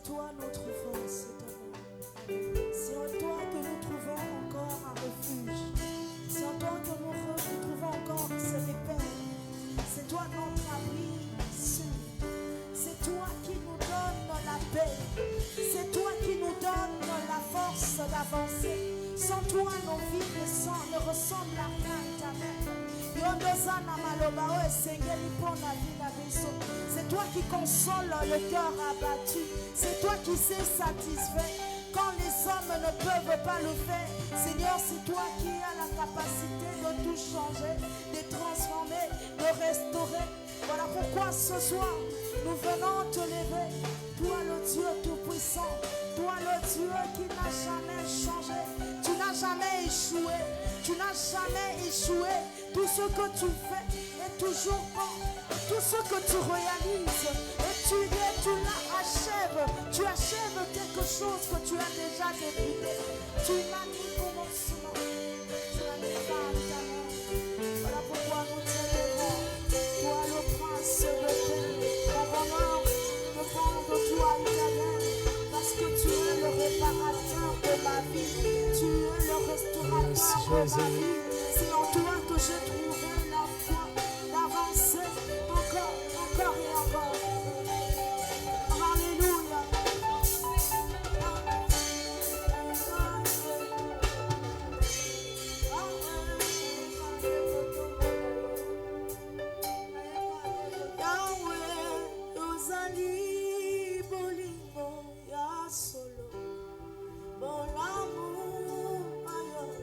toi notre force, éternel. C'est en toi que nous trouvons encore un refuge. C'est en toi que nous trouvons encore ce repère. C'est toi notre abri sûr. C'est toi qui nous donne la paix. C'est toi qui nous donne la force d'avancer. Sans toi, nos vies ne ressemblent à rien, éternel. C'est toi qui console le cœur abattu. C'est toi qui sais satisfaire quand les hommes ne peuvent pas le faire. Seigneur, c'est toi qui as la capacité de tout changer, de transformer, de restaurer. Voilà pourquoi ce soir, nous venons te lever. Toi le Dieu tout-puissant, toi le Dieu qui n'a jamais changé. Tu n'as jamais échoué. Tu n'as jamais échoué. Tout ce que tu fais est toujours bon. Tout ce que tu réalises, et tu l'achèves. Tu achèves quelque chose que tu as déjà débuté. Tu l'as mis au commencement. Tu l'as mis par ta main. Voilà pourquoi nous t'élevons. Toi le prince de paix. Mon bonheur dépend de toi, éternel. Parce que tu es le réparateur de ma vie. Tu es le restaurateur de ma vie. C'est en toi que j'ai trouvé la foi d'avancer encore et encore. Alléluia. Yahweh, ozali bolingo ya solo. Bolamu ayo.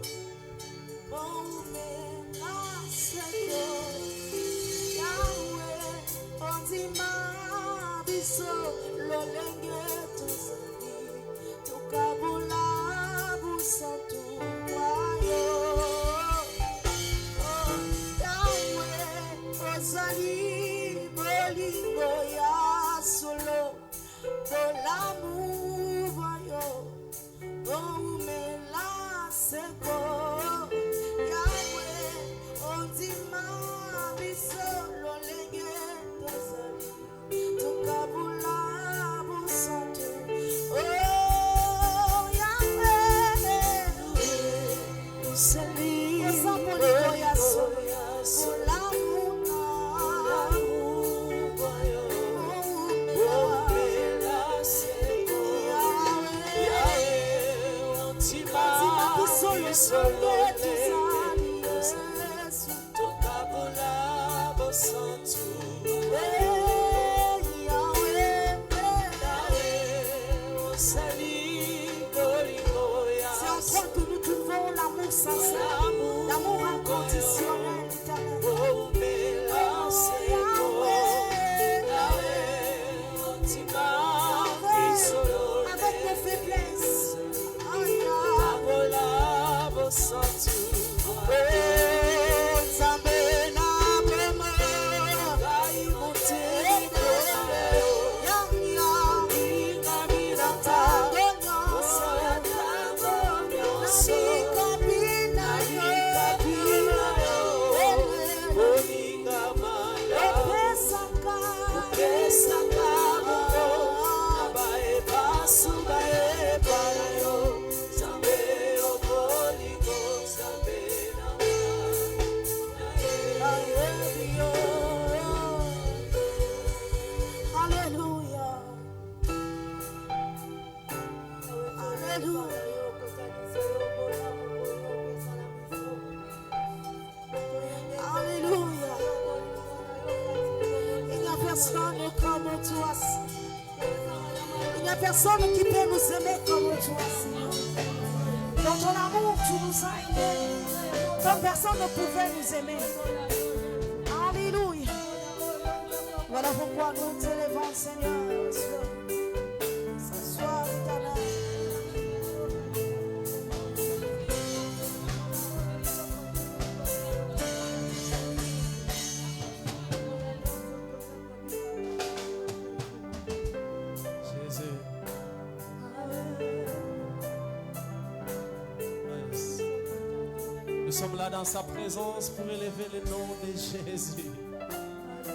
Personne qui peut nous aimer comme toi, Seigneur. Dans ton amour, tu nous as aimés. Comme personne ne pouvait nous aimer. Alléluia. Voilà pourquoi nous t'élevons, Seigneur. S'assois, éternel. Nous sommes là dans sa présence pour élever le nom de Jésus.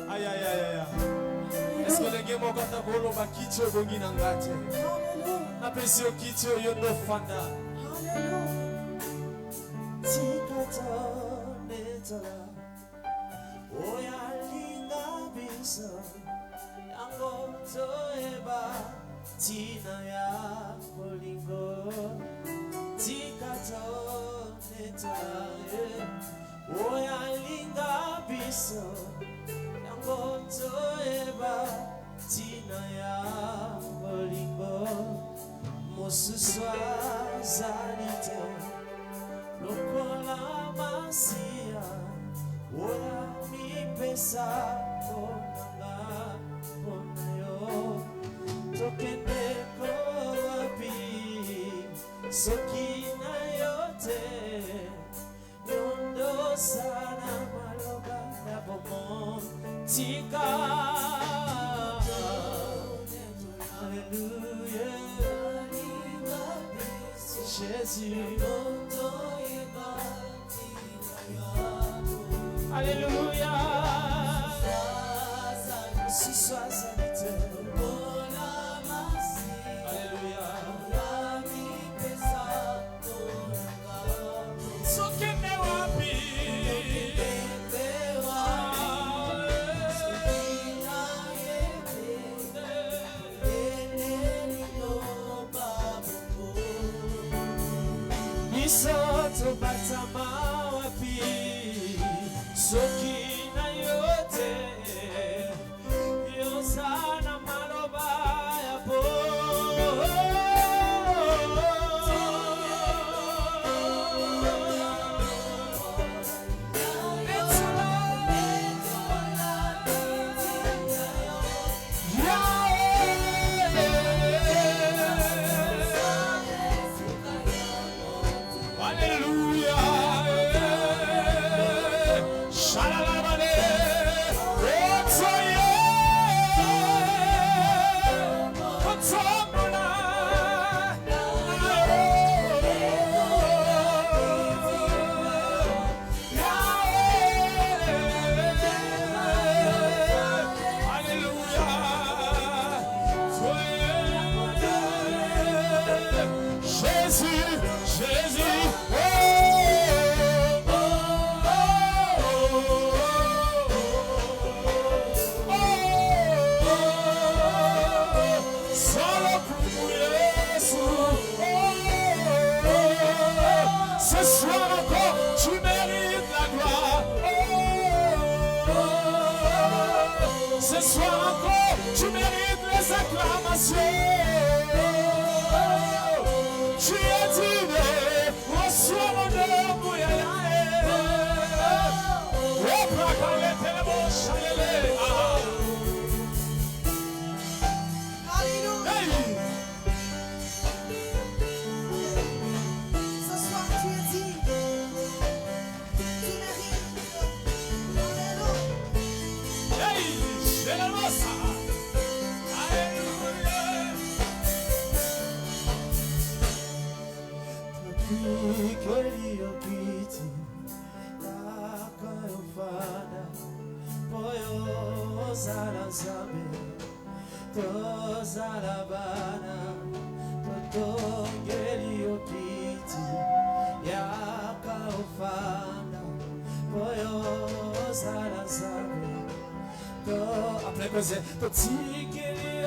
Aïe, aïe, aïe, aïe. Est-ce que les gens ont gagné ba kicho bongi nangate? Alléluia. Appréciez kicho yondo fanda. Tikatonetala oyalinga biso yango toyeba tina ya bolingo tikatonetala oyalinga biso yango toyeba tina ya bolingo mosusu azali te lokola masia oya mipesa ponanga ponayo tokende kowapi soki na yo te yondo sana maloba na bomo tika Alléluia Jésus Alléluia. Ce soir, Alléluia. Isoto batama wapi soki na yote yosana maloba ya bo Ce soir encore, tu mérites les acclamations. Tu es digne, reçois l'honneur, Alléluia. Ce soir, tu es digne. Tu mérites. Depuis que l'Iokiti Nakayofana Poyo Zala Zambe Tozala Bana Totongeli Yokiti Yakayofana Poyo Zala Zambe Après que c'est Totikeli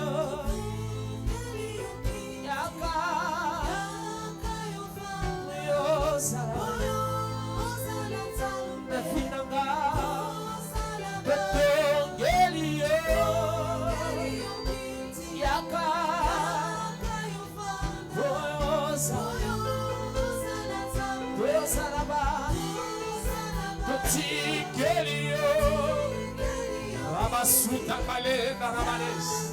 Abasuta kalenda ramanes.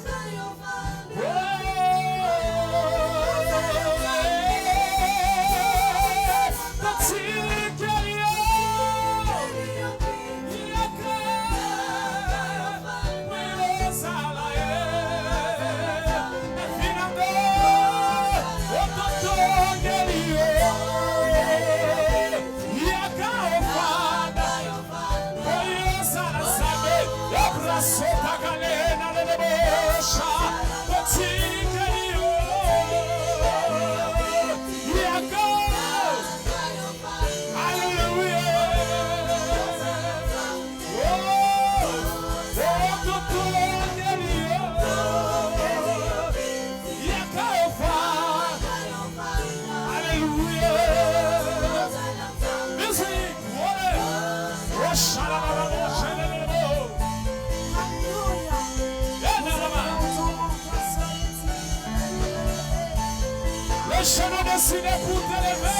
Sota galena lelebo décidé pour t'élever.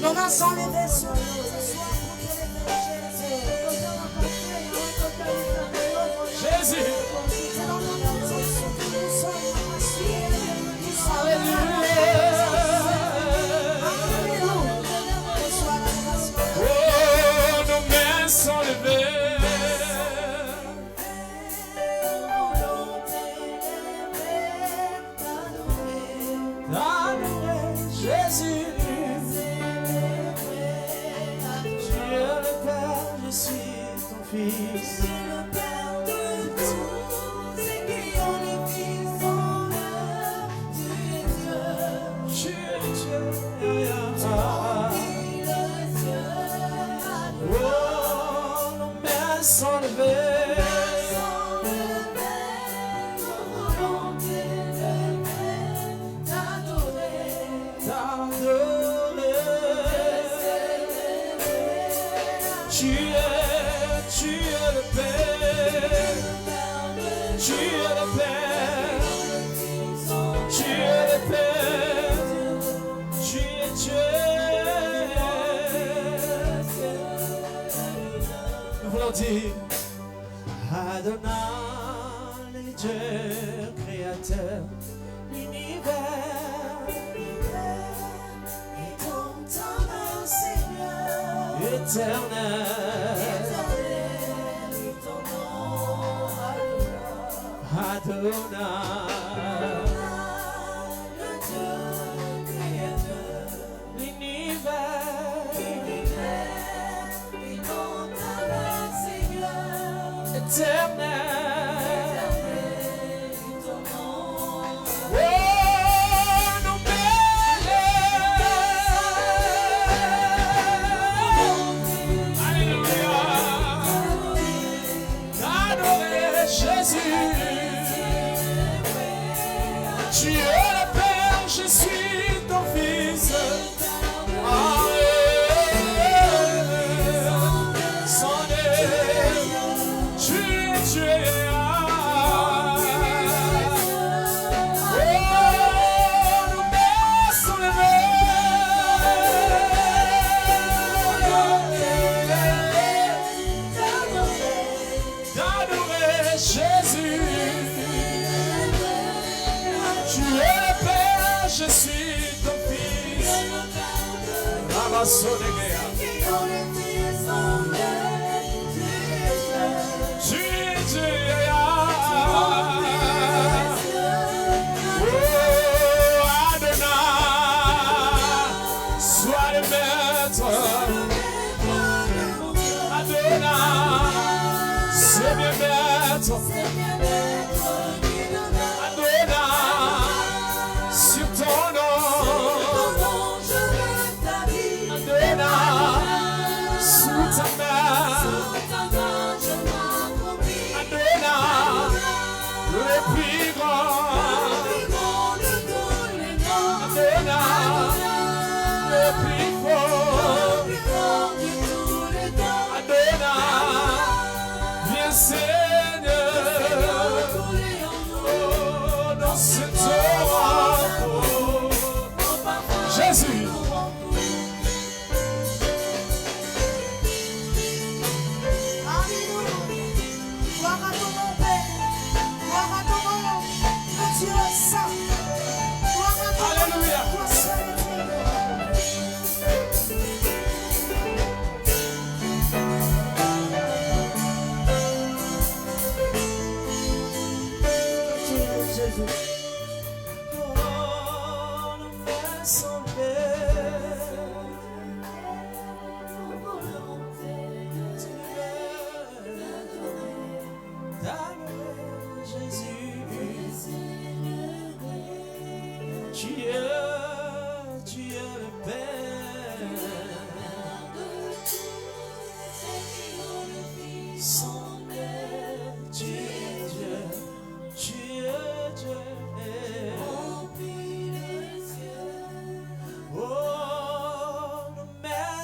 Nos mains sont levées sur nous ce soir pour t'élever, Jésus. c'est dans notre intention que nous sommes rassurés. Nous sommes Alléluia. Reçois l'adoration. Oh, nos mains sont levées. T'adorer, Jésus. Tu es le Père, je suis ton Fils. Le Père de tous et qui ont les fils en eux, tu es Dieu. Tu es Dieu. Oh, nos mains sont levées. Tu es le Père. Tu es le Père. Tu es le Père. Tu es Dieu. Nous voulons dire Adonai, Dieu créateur, l'univers Et dans ta main, Seigneur, éternel. éternel, ton nom, Adonai, le Dieu créateur, l'univers et dans ta main, Seigneur, éternel. éternel, ton nom, Oh, nos belles. Alléluia. Adorer Jésus. Tu es le Père, je suis ton Fils. Son tu es Dieu. Oh, nos mains sont levées. D'adorer Jésus. Tu es le Père, je suis ton Fils. Ramasonegea. qui ont les fils en eux, tu es Dieu. Tu es Dieu. Oh, Adonai, sois le maître. Adonai, c'est bien maître. Adonai, sur ton nom. Adonai, sous ta main. Adonai, le plus grand. Adonai, le plus fort. Adonai, viens Seigneur.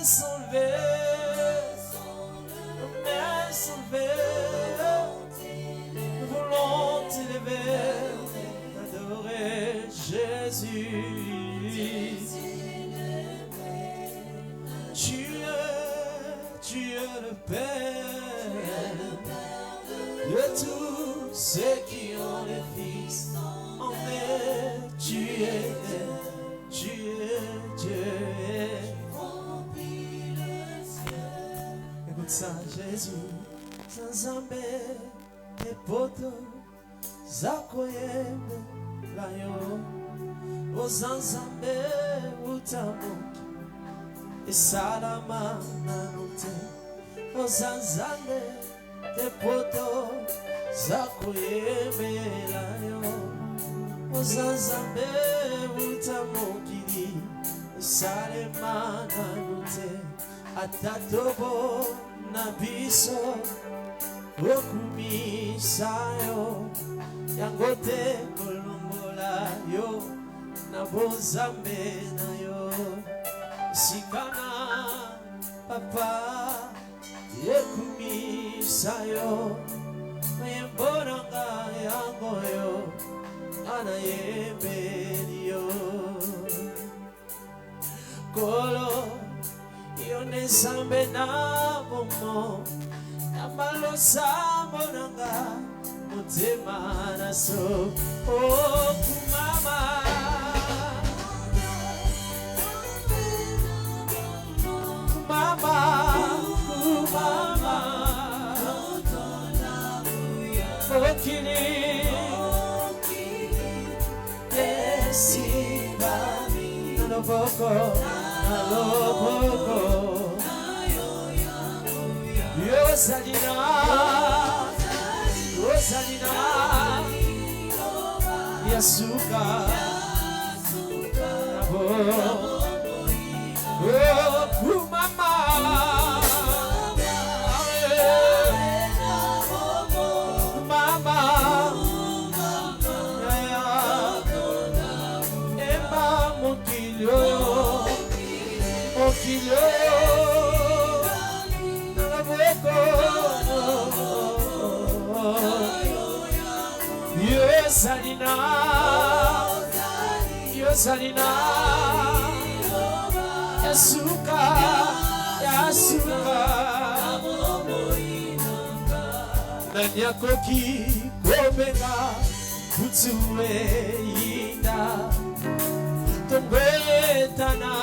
sont levées, nos mains sont levées, nous voulons t'élever, adorer Jésus. Tu es le Père de tous ceux qui ont le Fils en eux. Tu es Dieu. Écoute ça, Jésus, Zanzambe, tes potos, Zakoyembe, Layo, O Zanzambe, Utamoki, et Salama, Nanote, O Zanzambe, tes potos, Zakoyembe, Layo, O Zanzambe, Utamoki, et Salama, Nanote, Atatobo, Nabiso, Okumisayo, Yangote, Kolongola, yo, Nabozambe, na yo, Sikana, Papa, Yekumisayo, Yemboranga, Yangoyo, Anayemberio, Kolo, Yone Sambe na momo, Namalo Sambo nanga, Motema na so, oh kumama, kumama, kumama, Okili, Desibami, Naloboko. Yosalina, Yasuka, oh kumama, mama, Emma Mokilio. Okilio, Yosalina, Yasuka, Nanyakoki, Kobega, Kutsue, Yinda, Tombetana,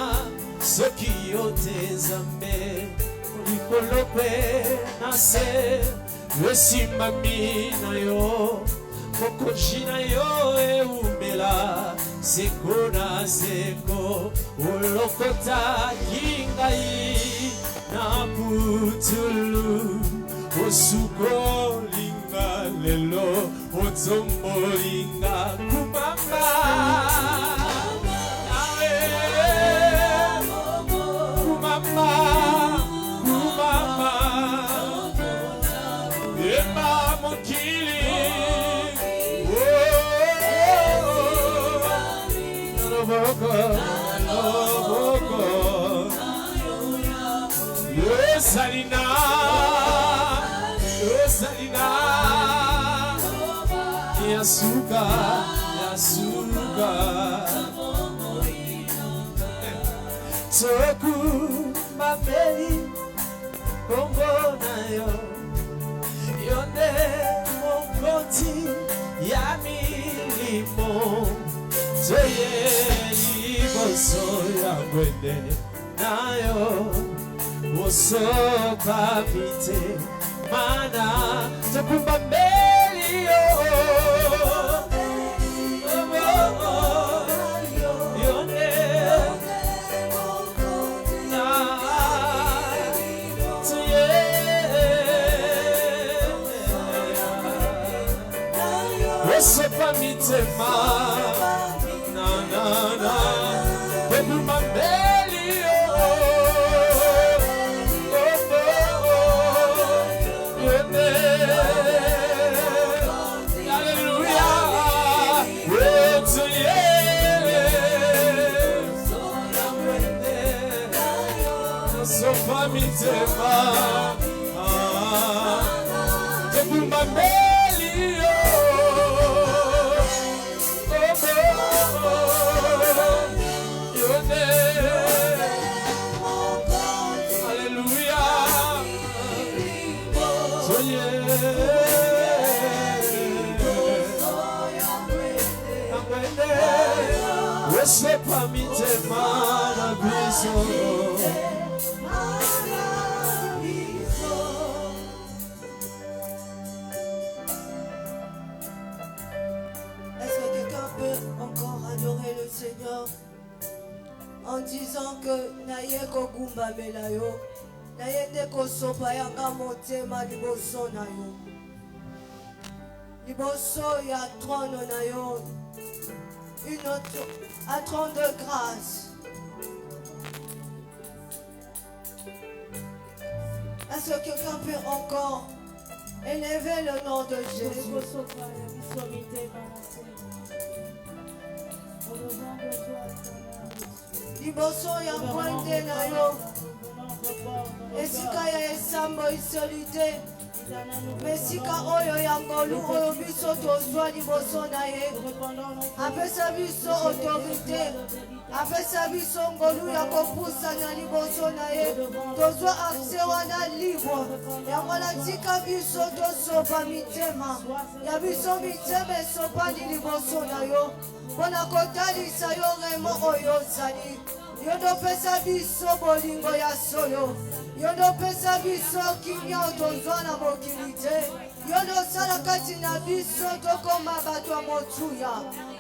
Soki yote zambe, Ulikolokwe nase, Wesimami na yo, Mokoshina yo eumela, Seko na seko, Ulokota kingai, Na putulu, Osuko linga lelo, Otombo linga kumama. Kumama, Emma Mokili, Naloboko, Yosalina, Yasuka, Toku mabeli Kongo na yo Yone mokoti ya milimo Toye liboso ya mwende na yo Oso papite mana Toku mabeli yo Mitema, na na na, Bebu Mambeli, Hallelujah. sopa mitema tebumba mbeli yone Alléluia sopa mitema na biso. Est-ce que quelqu'un peut encore adorer le Seigneur en disant que naye kogumba melayo, naye te kosopa yanga motema liboso na yo, liboso ya trône na yo, une autre à trône de grâce. Est-ce que quelqu'un peut encore élever le nom de Jésus? Liboso ya pointe na yo, esika ya esambo isolite, mesika oyo ya ngolu oyo biso tozwa liboso na ye, apesa biso autorité, apesa biso ngolu ya kopusa na liboso na ye, tozwa accès wana libre, yango natika biso tosopa mitema, ya biso mitema esopani liboso na yo, mpona kotalisa yo remo oyo ozali. Yo ndopesa biso bolingo ya solo, yo ndopesa biso kimia otozwa na mokili te, yo ndosala kati na biso tokoma bato ya motuya,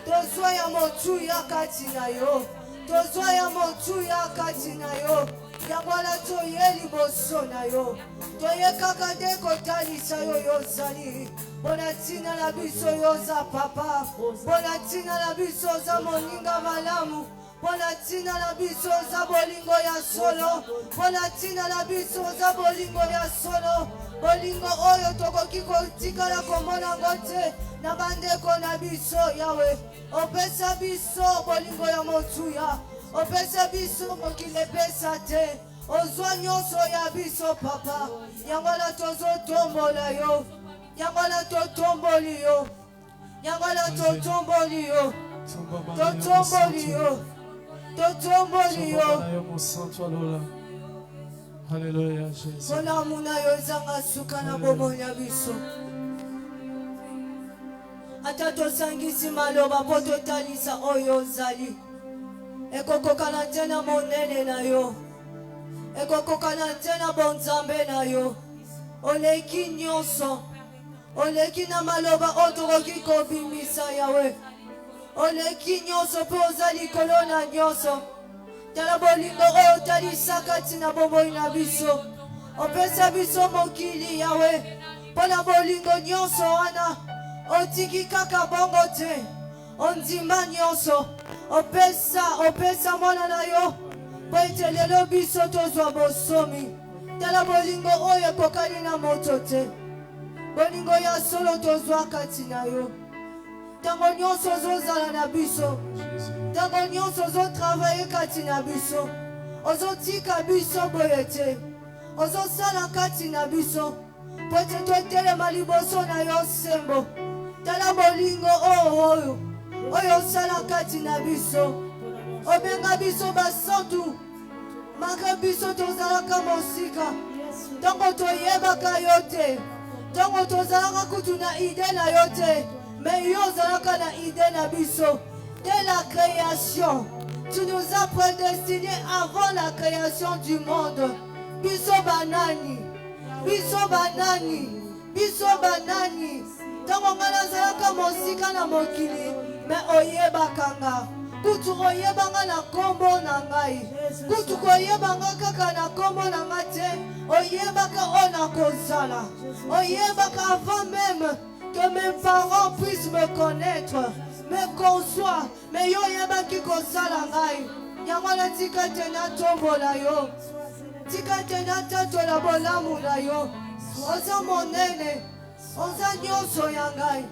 tozwa ya motuya kati na yo, tozwa ya motuya kati na yo, yango wana toye liboso na yo, toye kaka te kotalisa yo yozali, mpona ntina na biso yoza papa, mpona ntina na biso oza moninga malamu, mpona ntina na biso oza bolingo ya solo, mpona ntina na biso oza bolingo ya solo, bolingo oyo tokoki kotikala komona ngo te na bandeko na biso. Yawe opesa biso bolingo ya motuya, opesa biso mokili epesa te, ozwa nyonso ya biso papa, yango na tozotombola yo, yango na totomboli yo, yango na totomboli yo, totomboli yo, totomboli yo. Alléluia Jésus. Bolamu na yo ezanga suka na bomoi ya biso, ata tosangisi maloba mpo totalisa oyo ozali, ekokokana te na monene na yo, ekokokana te na bonzambe na yo, oleki nyonso, oleki na maloba oyo tokoki kobimisa Yawe, oleki nyonso mpe oza likolo na nyonso. Tala bolingo oyo otalisa kati na bomoi na biso, opesa biso mokili Yawe, mpona bolingo nyonso wana otiki kaka bongo te, ondimba nyonso, opesa mwana na yo, mpo ete lelo biso tozwa bosomi. Tala bolingo oyo ekokani na moto te, bolingo ya solo tozwa kati na yo. Ntango nyonso ozozala na biso, ntango nyonso ozotravaye kati na biso, ozotika biso boye te, ozosala kati na biso, po ete totelema liboso na yo sembo. Tala bolingo oyo osala kati na biso, obenga biso basantu, malgré biso tozalaka mosika, ntango toyebaka yo te, ntango tozalaka kutu na ide na yo te, mais yo ozalaka na ide na biso. Dès la création, tu nous as prédestinés avant la création du monde. Biso banani, biso banani, biso banani. Tango ngana zalaka mosika na mokili, mais oyebaka nga. Kutu oyebanga na kombo na ngai, kutu koyebanga kaka na kombo na nga te, oyebaka ona kozala, oyebaka avant même que mes parents puissent me connaître, me conçoit, mais yo yebaki kozala ngai. Yango na tika te na tombola yo, tika te na tatola bolamu na yo, oza monene, oza nyonso ya ngai.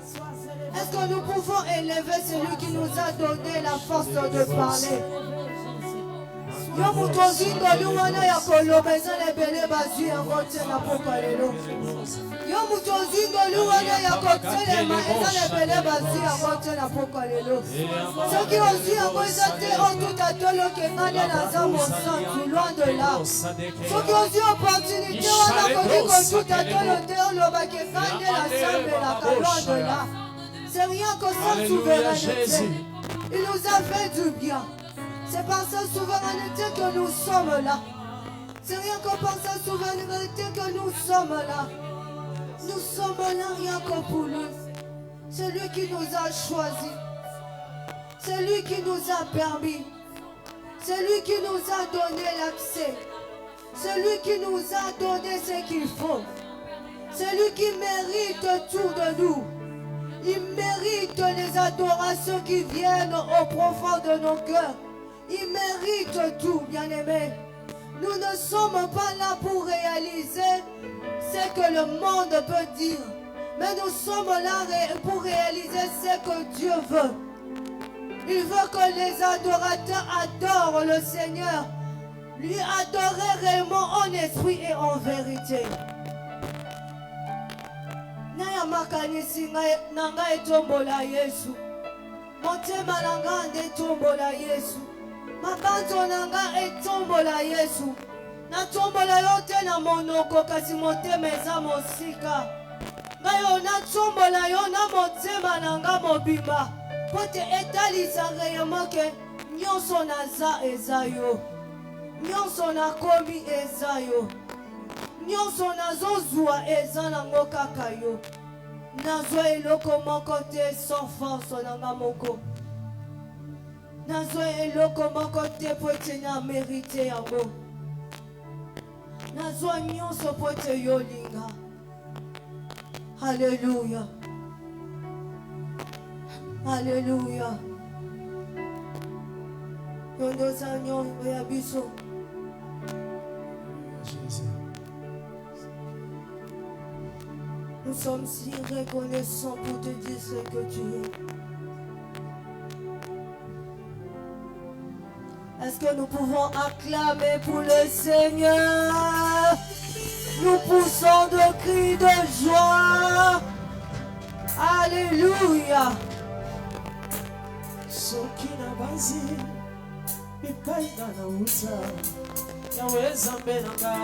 Est-ce que nous pouvons élever celui qui nous a donné la force de parler? Yo moto ozingoli wana ya koloba eza na ebele bazwi yango te na pokwa lelo. Yo moto ozingoli wana ya kotelema eza na ebele bazwi yango te na pokwa lelo. Soki ozwi yango eza te otuta tolokenga nde naza mosantu loin de là. Soki ozwi opportunité wana koki kotuta tolo te olobaki nga nde nasambelaka loin de là. C'est rien que sa souveraineté. Il nous a fait du bien. C'est par sa souveraineté que nous sommes là. C'est rien que par sa souveraineté que nous sommes là. Nous sommes là rien que pour lui. C'est lui qui nous a choisis. C'est lui qui nous a permis. C'est lui qui nous a donné l'accès. C'est lui qui nous a donné ce qu'il faut. C'est lui qui mérite tout de nous. Il mérite les adorations qui viennent au profond de nos cœurs. Il mérite tout, bien-aimés. Nous ne sommes pas là pour réaliser ce que le monde peut dire. Mais nous sommes là pour réaliser ce que Dieu veut. Il veut que les adorateurs adorent le Seigneur. Lui adorer réellement en esprit et en vérité. Naya makanisi nanga etombola Yesu. Motema nanga nde tombola Yesu. Mabanzo nanga etombola Yesu. Na tombola yo te na monoko kasi motema eza mosika. Ngayo na tombola yo na motema nanga mobimba. Pote etalisa réellement ke nyonso naza eza yo. Nyonso nakomi eza yo. Nyonso nazozwa eza nango kaka yo. Nazwa eloko moko te sans force nanga moko. Nazwa eloko moko te po ete na mérite yango. Nazwa nyonso po ete yo linga. Alléluia. Alléluia. Yondo sa nyonso ya biso. Nous sommes si reconnaissants pour te dire ce que tu es. Est-ce que nous pouvons acclamer pour le Seigneur? Nous poussons de cris de joie. Alléluia. Sokina bazi, pipaina na uza, yaweza mbenanga.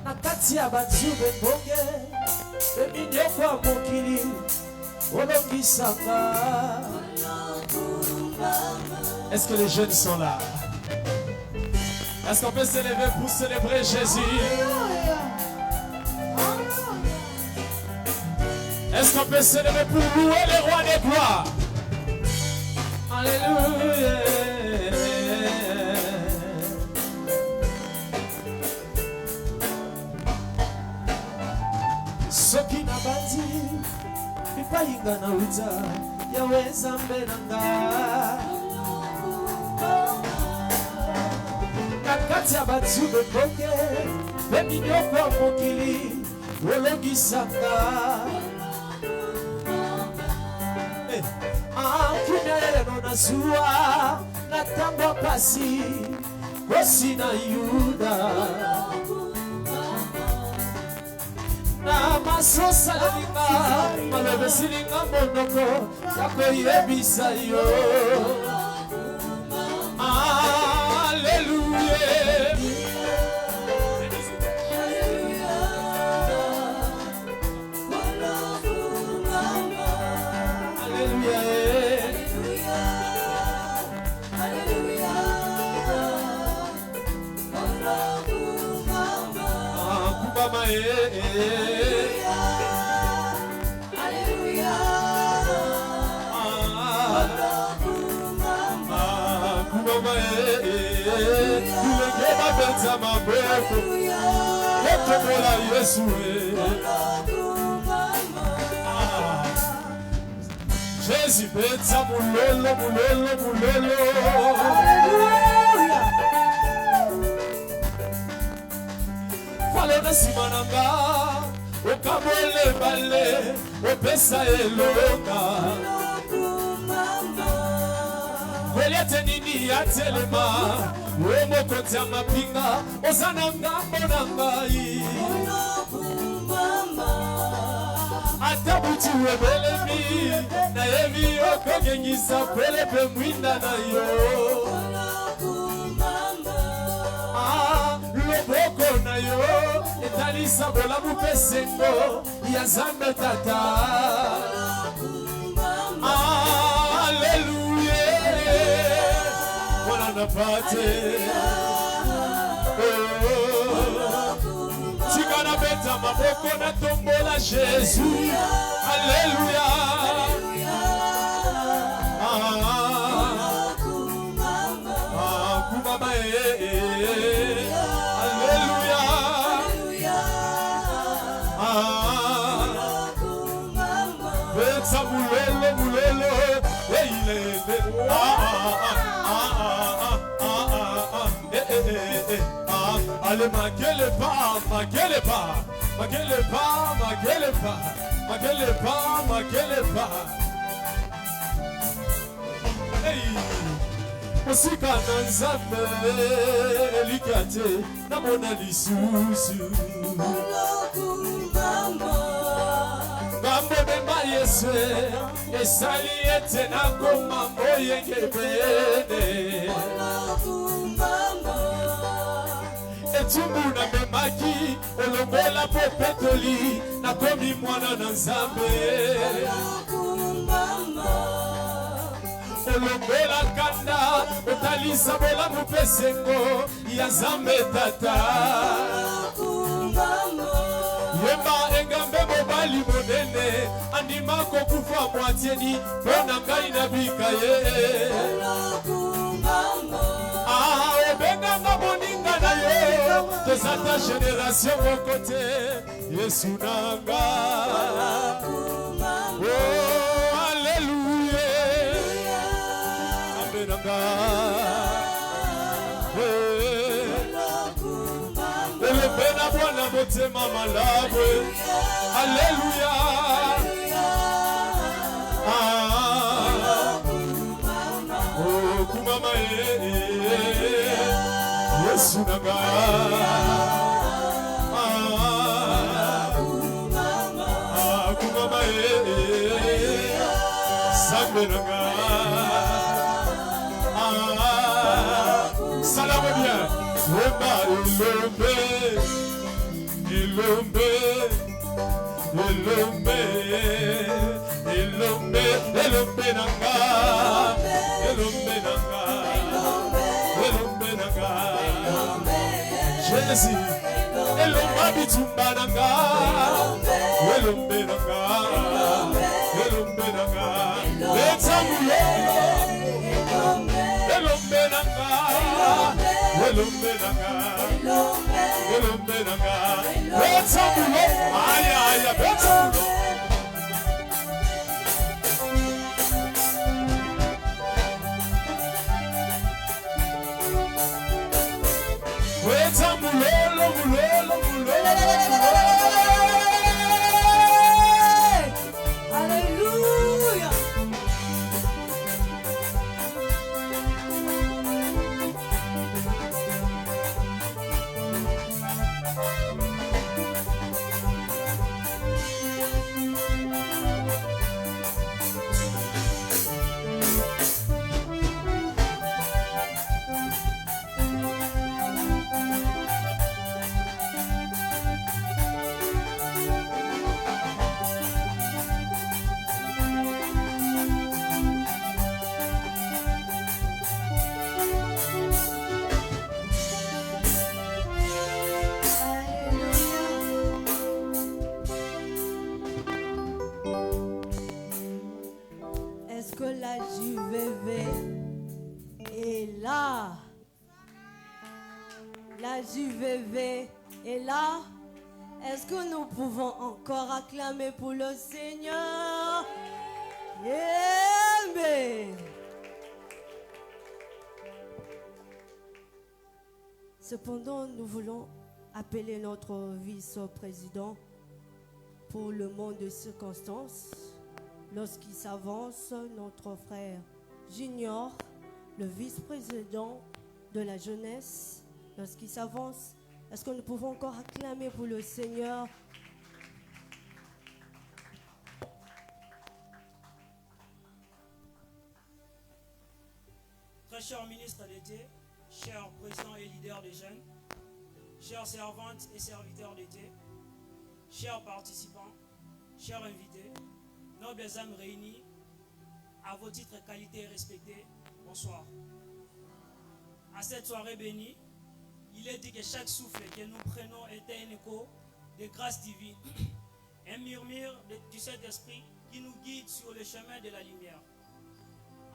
Nakati ya banzube bonge, eminyo kwa mokili, olongisanga. Est-ce que les jeunes sont là? Est-ce qu'on peut s'élever pour célébrer Jésus? Est-ce qu'on peut s'élever pour louer le roi des gloires? Alléluia. Soki na bandi, pipainga na uza, yaweza mbenanga. Nakati ya batube boke, beminyo kwa mokili, olongisanga. Kumele nona suwa, natamba pasi, kosi na Yuda. Na masosa lelinga, malebe silinga monoko, yako yebisa yo. Alléluia. Jésus pensa mulolo, mulolo, mulolo. Alléluia. Fale na simananga, okamole bale, opesa elonga. nini ya telema Mokonzi ya mapinga Ozana ngambo na ngai Atabuti webelemi Na yevi yoko gengisa Pelepe mwinda na yo Loboko na yo Etalisa bola mupesengo Ya zambe tata Alléluia Voilà na pate Chikana beta maboko na tombola Jésus Alléluia Kumama Alléluia Beta mulelo Allez, magueule pas. Hey, musika na nzambe elikate na mona lisusu. Ngambo bemba Yesu, esali ete na koma moyenge bene. Etumbu na memaki, olongola popetoli, na komi mwana na nzambe. Olongola kanda, otalisa bola mupesengo, ya zambe tata. Yemba engambe mobali monene, andima kokufa mwatieni, pona ngai na bikaye. Obenga nga moninga na yo, tozata génération mokote, Yesu nanga. Oh, alléluia, Ambe nanga. Elebena bwana motema malabwe, alléluia. Oh, kumama Yesu nanga. Kumama Sambe nanga. Salame bien. Wemba Elombe nanga. Jésus, elomba bitumba nanga. Elombe nanga. Betamule. Elombe nanga. Betamule. Aya, betamule. Alléluia. Est-ce que la JVV est là? La JVV est là? Est-ce que nous pouvons encore acclamer pour le Seigneur? Amen. Cependant, nous voulons appeler notre vice-président pour le monde de circonstances. Lorsqu'il s'avance, notre frère Junior le vice-président de la jeunesse, lorsqu'il s'avance, est-ce que nous pouvons encore acclamer pour le Seigneur? Très cher ministre de Dieu, cher président et leader des jeunes, chères servantes et serviteurs de Dieu, chers participants, chers invités, nobles âmes réunis, à vos titres, qualités et respectés, bonsoir. À cette soirée bénie, il est dit que chaque souffle que nous prenons est un écho de grâce divine, un murmure du Saint-Esprit qui nous guide sur le chemin de la lumière.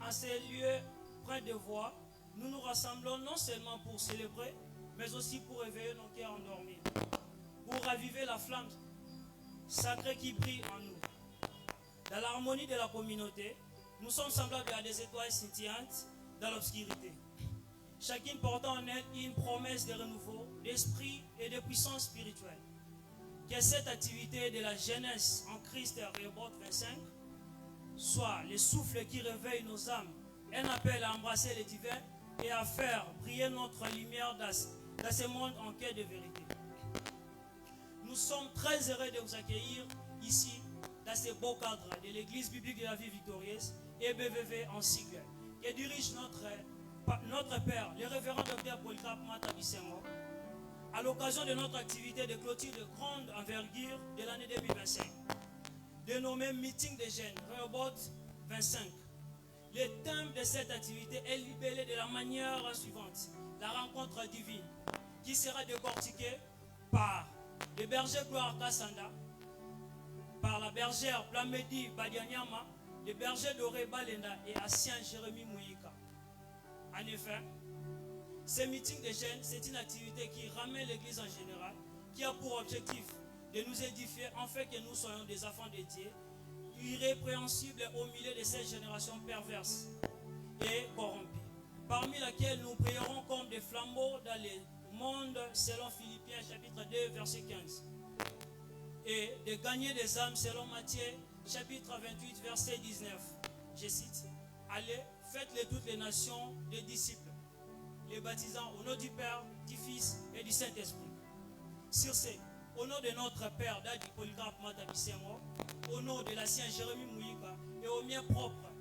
En ces lieux pleins de voix, nous nous rassemblons non seulement pour célébrer, mais aussi pour éveiller nos cœurs endormis, pour raviver la flamme sacrée qui brille en nous. Dans l'harmonie de la communauté, nous sommes semblables à des étoiles scintillantes dans l'obscurité, chacune portant en elle une promesse de renouveau, d'esprit et de puissance spirituelle. Que cette activité de la jeunesse en Christ Rehoboth 25 soit le souffle qui réveille nos âmes, un appel à embrasser le divin et à faire briller notre lumière dans ce monde en quête de vérité. Nous sommes très heureux de vous accueillir ici, dans ce beau cadre de l'Église biblique de la vie victorieuse et BVV en sigle, que dirige notre Père, le révérend Dr Polycarpe Mata Bisengo, à l'occasion de notre activité de clôture de grande envergure de l'année 2025, dénommée Meeting des jeunes, Rehoboth 25. Le thème de cette activité est libellé de la manière suivante: la rencontre divine, qui sera décortiquée par le berger Gloire Kassanda, par la bergère Plamedi Badianyama, le berger Doré Balenda et Ancien Jérémy Mouyika. En effet, ce meeting des jeunes, c'est une activité qui ramène l'Église en général, qui a pour objectif de nous édifier en fait que nous soyons des enfants de Dieu, irrépréhensibles au milieu de cette génération perverse et corrompue, parmi laquelle nous prierons comme des flambeaux dans le monde selon Philippiens chapitre 2 verset 15, et de gagner des âmes selon Matthieu chapitre 28 verset 19. Je cite: allez, faites-les toutes les nations des disciples, les baptisant au nom du Père, du Fils et du Saint-Esprit. Sur ce, au nom de notre Père Dadi Polycarpe Mata Bisengo, au nom de l'ancien Jérémy Mouyika et au mien propre,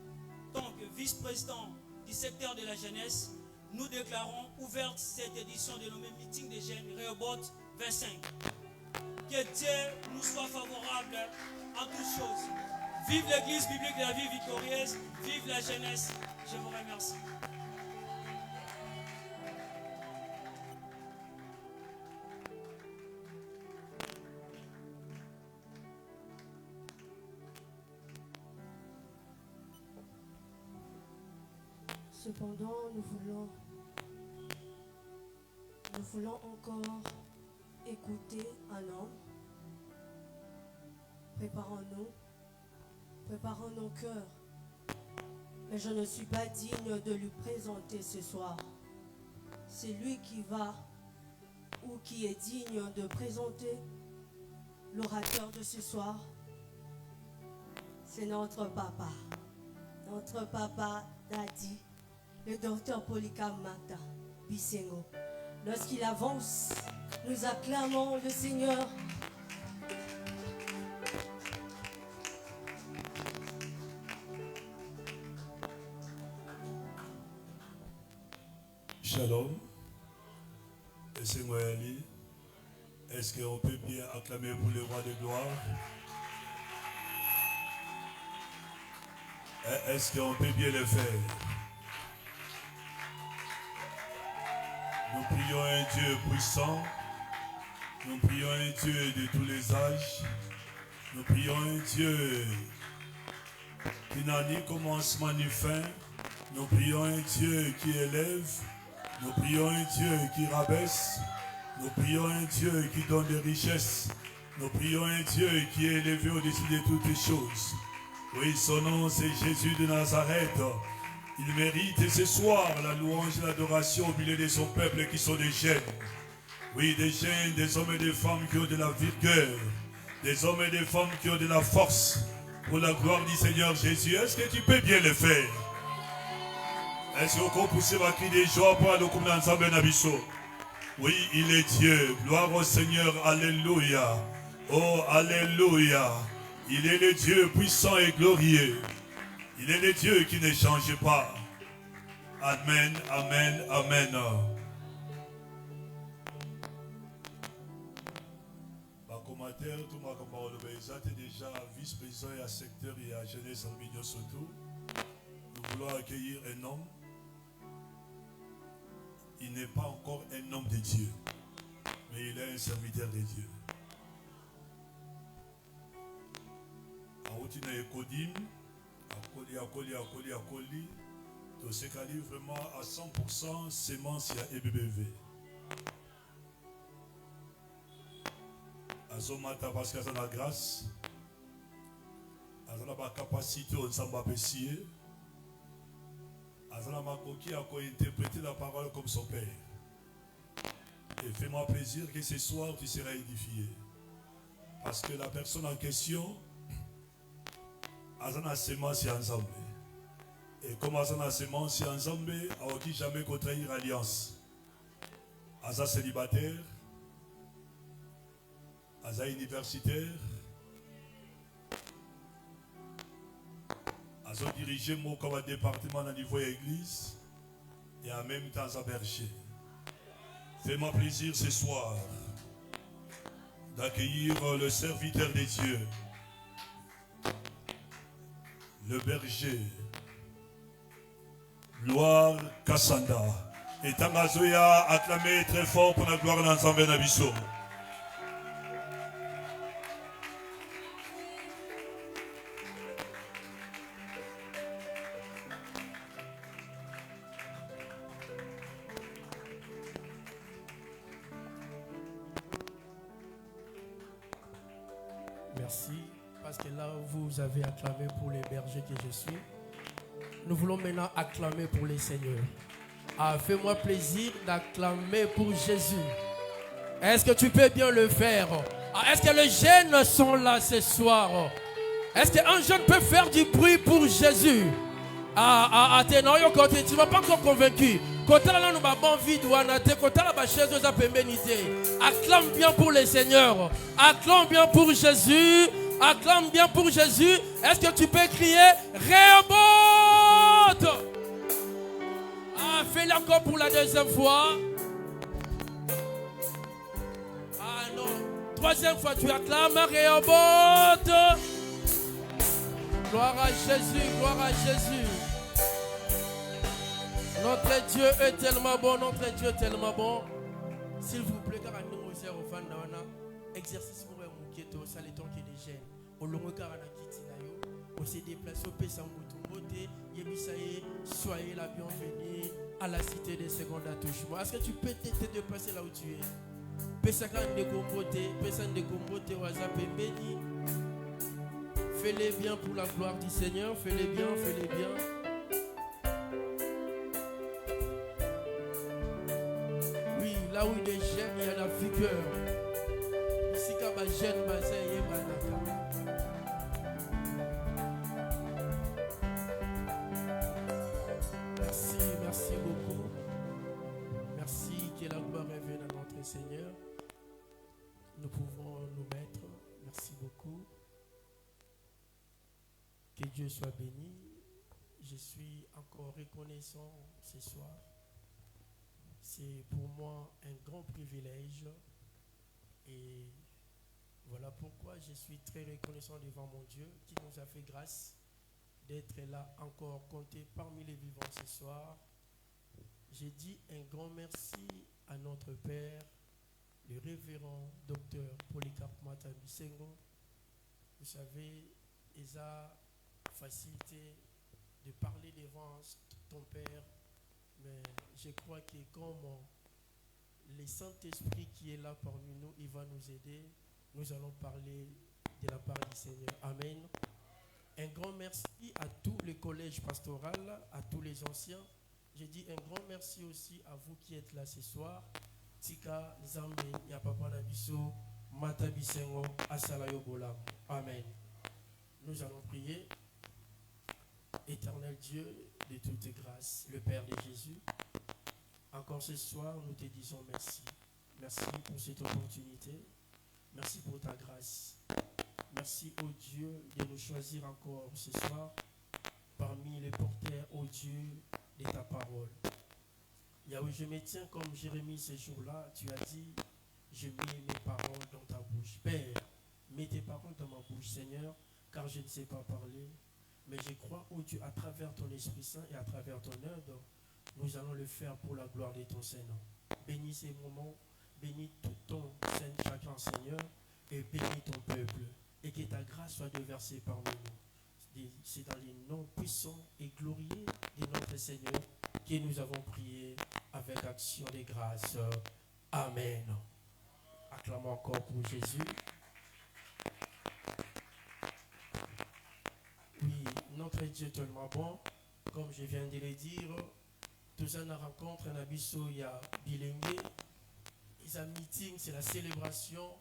tant que vice-président du secteur de la jeunesse, nous déclarons ouverte cette édition dénommée Meeting des jeunes Rehoboth 25. Que Dieu nous soit favorable en toutes choses. Vive l'Église biblique de la vie victorieuse, vive la jeunesse. Je vous remercie. Cependant, nous voulons encore écouter un homme. Préparons nos cœurs. Mais je ne suis pas digne de lui présenter ce soir. C'est lui qui va ou qui est digne de présenter l'orateur de ce soir. C'est notre papa Dadi, le docteur Polycarpe Mata Bisengo. Lorsqu'il avance, nous acclamons le Seigneur. Shalom. Et c'est moi, Ali. Est-ce qu'on peut bien acclamer pour le roi de gloire? Est-ce qu'on peut bien le faire? Nous prions un Dieu puissant. Nous prions un Dieu de tous les âges. Nous prions un Dieu qui n'a ni commencement ni fin. Nous prions un Dieu qui élève. Nous prions un Dieu qui rabaisse. Nous prions un Dieu qui donne des richesses. Nous prions un Dieu qui est élevé au-dessus de toutes les choses. Oui, son nom c'est Jésus de Nazareth. Il mérite ce soir la louange et l'adoration au milieu de son peuple qui sont des jeunes. Oui, des jeunes, des hommes et des femmes qui ont de la vigueur. Des hommes et des femmes qui ont de la force pour la gloire du Seigneur Jésus. Est-ce que tu peux bien le faire? Est-ce qu'on peut pousser ma cri de joie pour aller comme ensemble Nabiso? Oui, il est Dieu. Gloire au Seigneur. Alléluia. Oh, alléluia. Il est le Dieu puissant et glorieux. Il est le Dieu qui ne change pas. Amen, amen, amen. Tout le monde déjà vice-président et à secteur et à jeunesse en milieu surtout. Nous voulons accueillir un homme. Il n'est pas encore un homme de Dieu, mais il est un serviteur de Dieu. En route, il est Kodim, Akoli, tout ce qui livre vraiment à 100% sémence à EBBV. Azomata parce qu'il a la grâce, il a la capacité de s'embapper. Azana Makoki a interprété la parole comme son père. Et fais-moi plaisir que ce soir tu seras édifié. Parce que la personne en question, Azana Semence est ensemble. Et comme Azana Semence est ensemble, a dit jamais qu'on trahir alliance. Azana célibataire, Azana universitaire, Azo dirigé moi comme un département au niveau église et en même temps à berger. Fais-moi plaisir ce soir d'accueillir le serviteur de Dieu, le berger, Gloire Kassanda. Et Tangazoya acclamé très fort pour la gloire de l'ensemble d'Abisso. Merci, parce que là vous avez acclamé pour les bergers que je suis. Nous voulons maintenant acclamer pour les seigneurs. Ah, fais-moi plaisir d'acclamer pour Jésus. Est-ce que tu peux bien le faire? Ah, est-ce que les jeunes sont là ce soir? Est-ce qu'un jeune peut faire du bruit pour Jésus? Tu ne vas pas encore convaincu. Acclame bien pour les seigneurs. Acclame bien pour Jésus. Acclame bien pour Jésus. Est-ce que tu peux crier Rehoboth? Fais-le encore pour la deuxième fois. Ah non. Troisième fois, tu acclames Rehoboth. Gloire à Jésus, gloire à Jésus. Notre Dieu est tellement bon, notre Dieu est tellement bon. S'il vous plaît, car nous aussi au fan exercice pour un mouketo, ça les temps qui est gêne. Au long de la kitinayo, on s'est déplacé au pays sans beauté, yebisaye, soyez la bienvenue à la cité des secondes attouchements. Est-ce que tu peux te déplacer là où tu es? Pesakan de comboté, pesan de comboté, wazap et béni. Fais-les bien pour la gloire du Seigneur, fais-les bien, fais-les bien. Oui, là où il est jeune, il y a la vigueur. Ici, quand ma jeune basé, il y a manaka. Merci, merci beaucoup. Merci que la gloire revienne à notre Seigneur. Nous pouvons nous mettre. Merci beaucoup. Que Dieu soit béni. Je suis encore reconnaissant ce soir. C'est pour moi un grand privilège. Et voilà pourquoi je suis très reconnaissant devant mon Dieu qui nous a fait grâce d'être là encore compté parmi les vivants ce soir. J'ai dit un grand merci à notre Père, le révérend docteur Polycarpe Matabisengo. Vous savez, il a facilité de parler devant ton Père, mais je crois que comme le Saint-Esprit qui est là parmi nous, il va nous aider. Nous allons parler de la part du Seigneur. Amen. Un grand merci à tous les collèges pastoraux, à tous les anciens. Je dis un grand merci aussi à vous qui êtes là ce soir. Tika Zambe ya Papa Nabiso Matabisengo Asalayo Bolam. Amen. Nous allons prier. Éternel Dieu, de toutes grâces, le Père de Jésus. Encore ce soir, nous te disons merci. Merci pour cette opportunité. Merci pour ta grâce. Merci, ô Dieu, de nous choisir encore ce soir parmi les porteurs, ô Dieu, de ta parole. Yahweh, je me tiens comme Jérémie ce jour-là. Tu as dit, je mets mes paroles dans ta bouche. Père, mets tes paroles dans ma bouche, Seigneur, car je ne sais pas parler. Mais je crois, ô Dieu, à travers ton Esprit Saint et à travers ton œuvre, nous allons le faire pour la gloire de ton Saint-Nom. Bénis ces moments, bénis tout ton Saint chacun, Seigneur, et bénis ton peuple. Et que ta grâce soit déversée parmi nous. C'est dans les noms puissants et glorieux de notre Seigneur que nous avons prié avec action de grâce. Amen. Acclamons encore pour Jésus. Oui, notre Dieu est tellement bon. Comme je viens de le dire, tout ça nous rencontre un abisso, il y a bilingue. Ils ont meeting, c'est la célébration.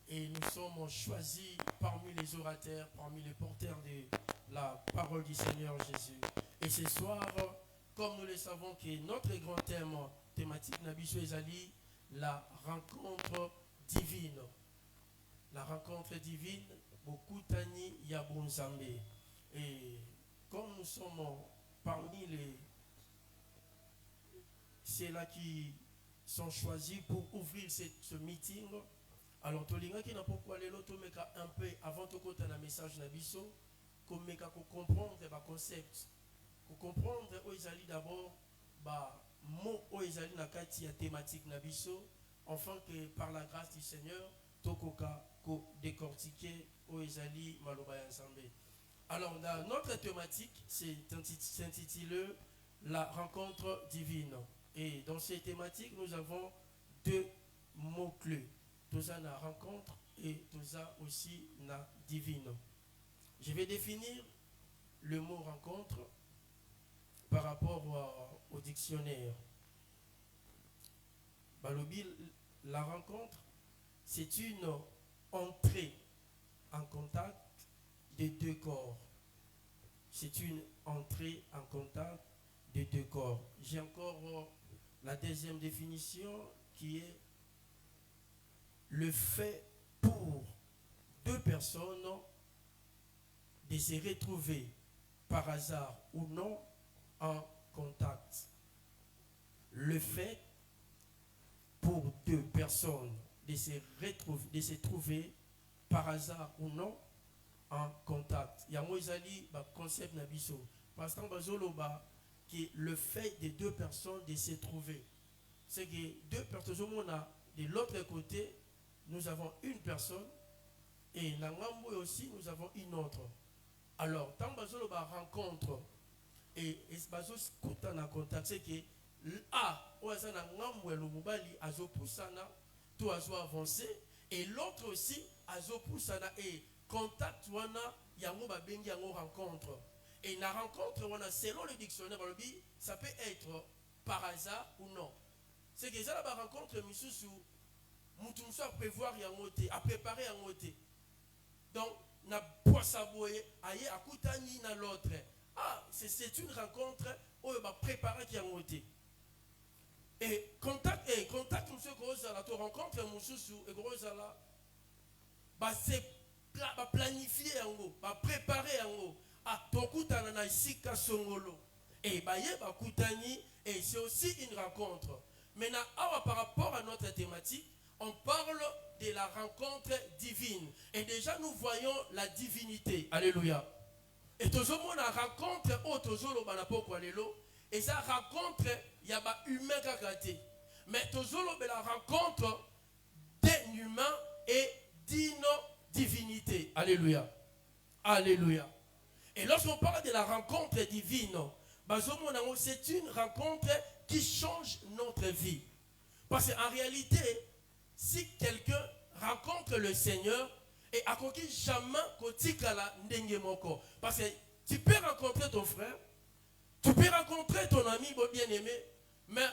Et nous sommes choisis parmi les orateurs, parmi les porteurs de la parole du Seigneur Jésus. Et ce soir, comme nous le savons que notre grand thème thématique Nabiso Ezali, la rencontre divine. La rencontre divine, beaucoup tani yabonzambe. Et comme nous sommes parmi ceux-là qui sont choisis pour ouvrir ce meeting, alors, tu as pourquoi les lots un peu avant de côté un message nabiso, comme comprendre le concept, comprendre où ils allaient d'abord, mot où ils allaient na kati ya thématique nabiso, enfin que par la grâce du Seigneur, tokoka ko décortiquer où ils allaient maloba ensemble. Alors, dans notre thématique, c'est intitulé la rencontre divine. Et dans cette thématique, nous avons deux mots clés. Tout ça na rencontre et tout ça aussi na divine. Je vais définir le mot rencontre par rapport au dictionnaire. Balobi, la rencontre, c'est une entrée en contact des deux corps. C'est une entrée en contact des deux corps. J'ai encore la deuxième définition qui est le fait pour deux personnes de se retrouver par hasard ou non en contact. Le fait pour deux personnes de se trouver par hasard ou non en contact. Il y a un concept nabiso. Parce que le fait de deux personnes de se trouver, c'est que deux personnes de l'autre côté, nous avons une personne et Nangambo aussi nous avons une autre. Alors, tant que nous rencontre et bazo skuta na contact, c'est que oaza Nangambo et Lumubali azo poussana, tout azo avancé et l'autre aussi azo poussana et contact wana yango babengi yango rencontre. Et la rencontre wana selon le dictionnaire ça peut être par hasard ou non. C'est que ça la rencontre misusu Moutoumso à prévoir yangote, à préparer yangote. Donc, na poissaboye, aye akutani na l'autre. C'est une rencontre où on va préparer yangote. Et contact monsieur Grosala, tu rencontres Moussoussou et Grosala, c'est planifier yango, préparer yango. Tokutana na isika songolo. Et baye bakutani, et c'est aussi une rencontre. Maintenant, par rapport à notre thématique, on parle de la rencontre divine. Et déjà, nous voyons la divinité. Alléluia. Et tout le monde rencontre, et ça rencontre, il y a pas humain qui a gâté. Mais tout le monde la rencontre d'un humain et d'une divinité. Alléluia. Alléluia. Et lorsqu'on parle de la rencontre divine, c'est une rencontre qui change notre vie. Parce qu'en réalité, si quelqu'un rencontre le Seigneur et a conquis jamais kotikala ndenge moko, parce que tu peux rencontrer ton frère, tu peux rencontrer ton ami bien-aimé, mais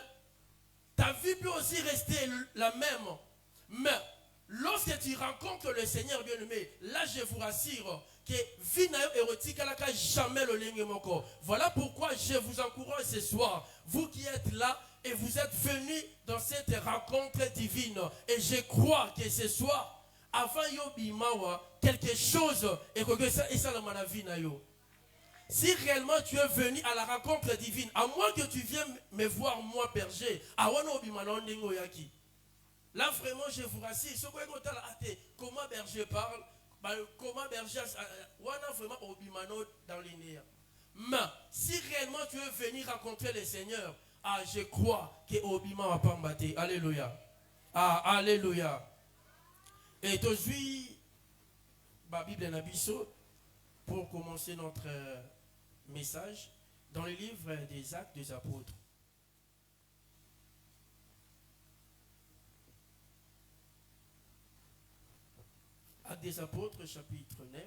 ta vie peut aussi rester la même. Mais lorsque tu rencontres le Seigneur bien-aimé, là je vous rassure que vie na yo erotikalaka jamais le lenge moko. Voilà pourquoi je vous encourage ce soir, vous qui êtes là et vous êtes venus dans cette rencontre divine. Et je crois que ce soir, avant yo bimawa, quelque chose et que ça la vie na yo. Si réellement tu es venu à la rencontre divine, à moins que tu viennes me voir moi berger, à wano bimano ndingo yaki. Là vraiment je vous rassure, comment berger parle, comment berger wana vraiment obimano dans l'inéa. Mais si réellement tu es venu rencontrer le Seigneur, ah je crois que obima va pas m'battre. Alléluia. Ah alléluia. Et aujourd'hui, la Bible est nabiso pour commencer notre message dans le livre des Actes des Apôtres. Actes des Apôtres, chapitre 9.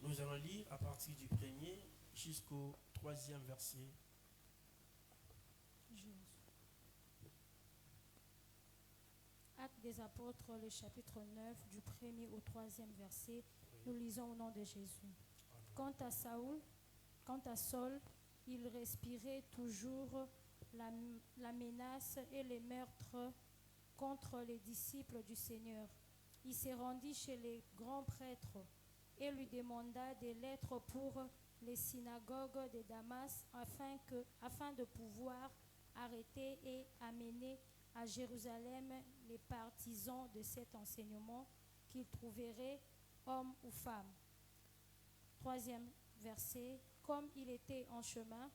Nous allons lire à partir du 1er jusqu'au 3e verset. Actes des Apôtres, le chapitre 9, du 1er au 3e verset. Nous lisons au nom de Jésus. Quant à Saul, il respirait toujours la menace et les meurtres contre les disciples du Seigneur. Il se rendit chez les grands prêtres et lui demanda des lettres pour les synagogues de Damas afin de pouvoir arrêter et amener à Jérusalem les partisans de cet enseignement qu'il trouverait hommes ou femmes. 3e verset. Comme il était en chemin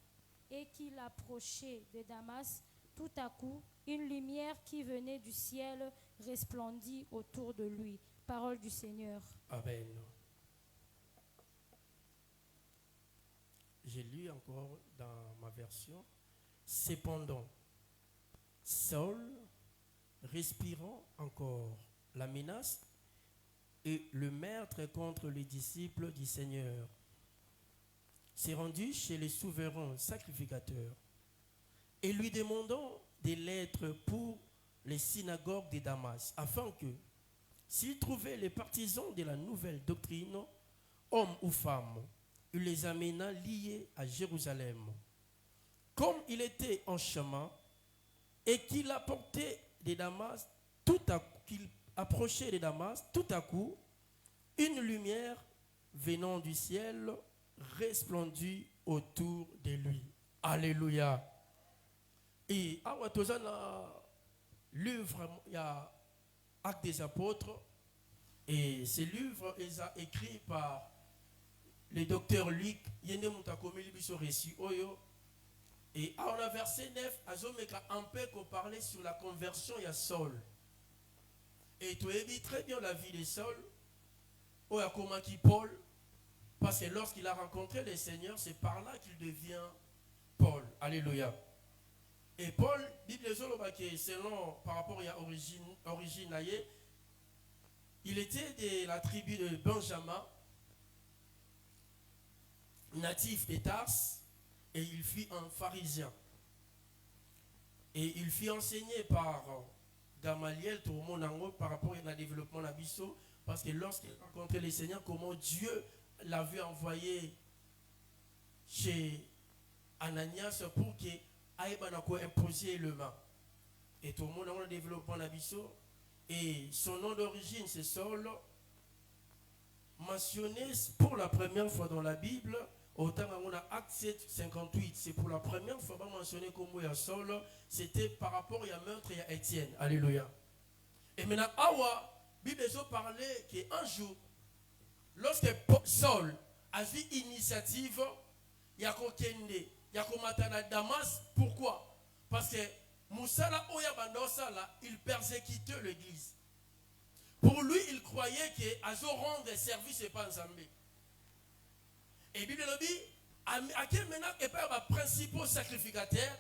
et qu'il approchait de Damas, tout à coup, une lumière qui venait du ciel resplendit autour de lui. Parole du Seigneur. Amen. J'ai lu encore dans ma version. Cependant, Saul, respirant encore la menace et le meurtre contre les disciples du Seigneur, s'est rendu chez les souverains sacrificateurs et lui demandant des lettres pour les synagogues de Damas, afin que, s'il trouvait les partisans de la nouvelle doctrine, hommes ou femmes, il les amena liés à Jérusalem. Comme il était en chemin et qu'il approchait de Damas, tout à coup, une lumière venant du ciel resplendit autour de lui. Alléluia. Et à livre, il y a Actes des Apôtres, et ce livre est écrit par le docteur Luc. Et à la verset 9, un peu qu'on parlait sur la conversion, il y a Saul. Et tu as vu très bien la vie de Saul, où il y a comment qui Paul. Parce que lorsqu'il a rencontré le Seigneur, c'est par là qu'il devient Paul. Alléluia. Et Paul, Bible selon par rapport à l'origine, il était de la tribu de Benjamin, natif de Tars, et il fut un pharisien. Et il fut enseigné par Gamaliel, tout le monde par rapport au développement de l'Abisso, parce que lorsqu'il a rencontré le Seigneur, comment Dieu l'avait envoyé chez Ananias pour qu'il aille imposer le main. Et tout le monde a développé l'Abisso. Et son nom d'origine, c'est Saul, mentionné pour la première fois dans la Bible. Autant on a Acte 7, 58, c'est pour la première fois mentionné comme il y a Saul, c'était par rapport à meurtre et à Étienne. Alléluia. Et maintenant, Bible parlait qu'un jour, lorsque Saul a vu initiative, il y a Kokende, il y a Komatana Damas. Pourquoi? Parce que Moussala Oyabandosala, il persécutait l'église. Pour lui, il croyait qu'Azo rendre service et pas ensemble. Et Bible dit, à quel moment est pas le principal sacrificateur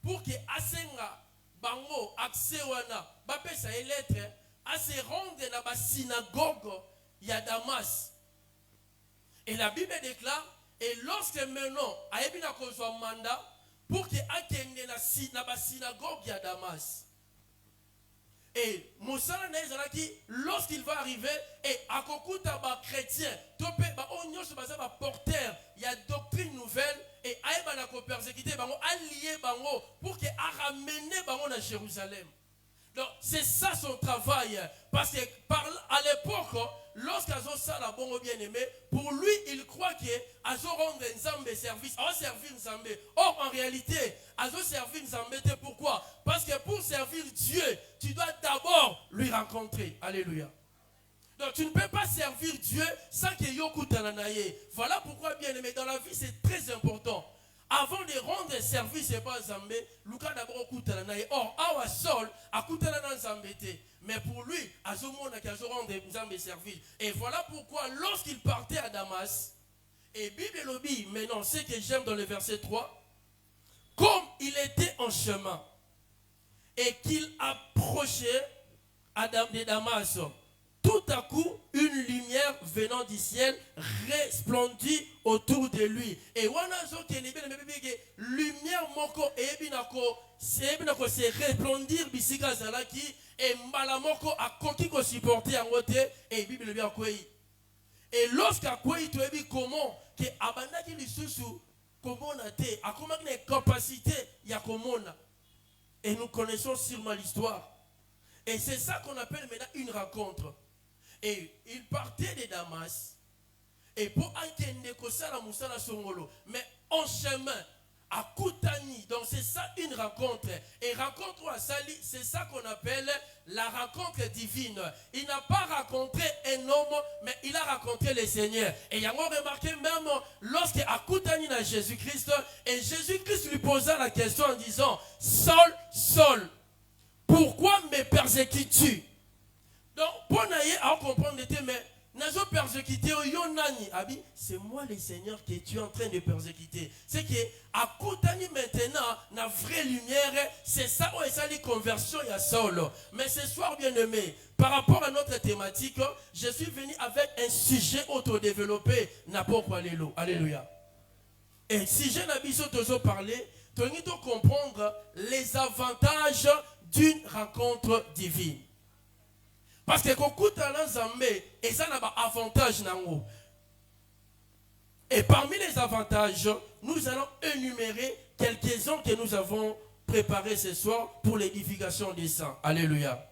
pour que Asenga Bango accès wana bape sa lettre à se rendre dans la synagogue il y a Damas. Et la Bible déclare, et lorsque maintenant a ebina kozwa mandat pour que akende na synagogue il y a Damas. Et Moussala Nezalaki, lorsqu'il va arriver, et à Kokuta chrétien, topé, on se base à porteur, il y a doctrine nouvelle, et aïe ko persécuté, allié pour qu'il a ramené à Jérusalem. Donc c'est ça son travail, parce que à l'époque, lorsqu'Azo Sala bon bien aimé, pour lui il croit que Azo rendre Nzambe service, Azo servir Nzambe. Or en réalité, Azo servir Nzambe, pourquoi? Parce que pour servir Dieu, tu dois d'abord lui rencontrer. Alléluia. Donc tu ne peux pas servir Dieu sans que Yoku Tananaye. Voilà pourquoi bien aimé, dans la vie c'est très important. Avant de rendre service et pas Zambé, Luka d'abord Kutananaye. Or, Awa Sol a Kutanana Zambete. Mais pour lui, Azomona qui a rendre Zambé service. Et voilà pourquoi, lorsqu'il partait à Damas, et Bible Lobby, maintenant, ce que j'aime dans le verset 3, comme il était en chemin et qu'il approchait de Damas, tout à coup, une lumière venant du ciel resplendit autour de lui. Et lumière moko c'est resplendir bisika zalaki et malamoko a koki ko supporter en wote et Bible bien quoi. Et lorsqu'à quoi tu as vu comment que abandaki lisusu comment na te a comment une capacité ya comment. Et nous connaissons sûrement l'histoire. Et c'est ça qu'on appelle maintenant une rencontre. Et il partait de Damas. Et pour Ankende Kosala Moussala Songolo. Mais en chemin, à Koutani. Donc c'est ça une rencontre. Et rencontre à Sali, c'est ça qu'on appelle la rencontre divine. Il n'a pas rencontré un homme, mais il a rencontré le Seigneur. Et il y a remarqué même lorsqu'à Koutani à Jésus-Christ, et Jésus-Christ lui posa la question en disant, Saul, Saul, pourquoi me persécutes-tu? Donc, pour n'aller à comprendre, mais Nazo persécuté, c'est moi le Seigneur que tu es en train de persécuter. C'est que à Koutani maintenant, la vraie lumière, c'est ça où est ça les conversions à Saul. Mais ce soir, bien aimé, par rapport à notre thématique, je suis venu avec un sujet autodéveloppé. Alléluia. Et si je n'habite toujours parler, tu dois comprendre les avantages d'une rencontre divine. Parce que Kokuta Zambé, et ça n'a pas avantage. Et parmi les avantages, nous allons énumérer quelques-uns que nous avons préparés ce soir pour l'édification des saints. Alléluia.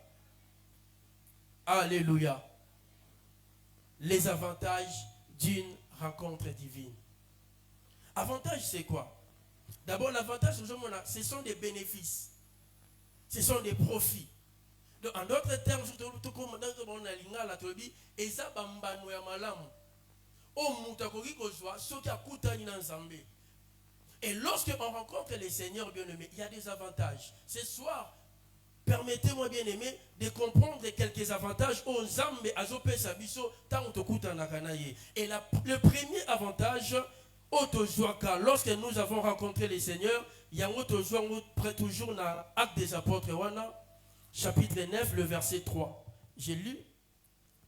Alléluia. Les avantages d'une rencontre divine. Avantage, c'est quoi? D'abord, l'avantage, ce sont des bénéfices. Ce sont des profits. Donc, en d'autres termes, tout comme on a l'inga la tobi, et ça bambano ya malamu. O mutakoki kozwa, so ki akutani na Nzambe. Et lorsque on rencontre les seigneurs bien-aimés, il y a des avantages. Ce soir, permettez-moi bien-aimés de comprendre quelques avantages aux Nzambe azope sabiso tant tokuta nakanaye. Et le premier avantage, lorsque nous avons rencontré les seigneurs, il y a près toujours dans Actes des Apôtres wana. Chapitre 9, le verset 3. J'ai lu.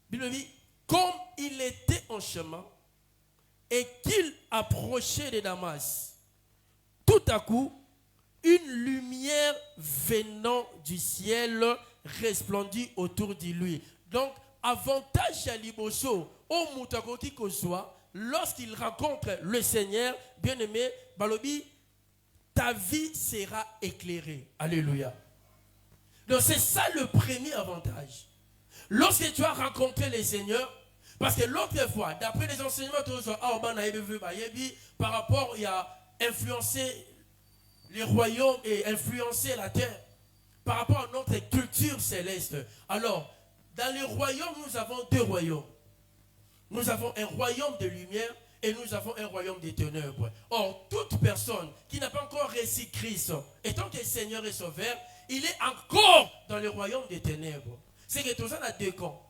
Bible dit, comme il était en chemin et qu'il approchait de Damas, tout à coup, une lumière venant du ciel resplendit autour de lui. Donc, avantage à Liboso, au Moutakoki Kozwa, lorsqu'il rencontre le Seigneur, bien-aimé, Balobi, ta vie sera éclairée. Alléluia. Donc c'est ça le premier avantage. Lorsque tu as rencontré les seigneurs, parce que l'autre fois, d'après les enseignements, par rapport à influencer les royaumes et influencer la terre, par rapport à notre culture céleste. Alors, dans les royaumes, nous avons deux royaumes. Nous avons un royaume de lumière et nous avons un royaume des ténèbres. Or, toute personne qui n'a pas encore reçu Christ, étant que le Seigneur est sauveur, il est encore dans le royaume des ténèbres. C'est que tout ça a deux camps.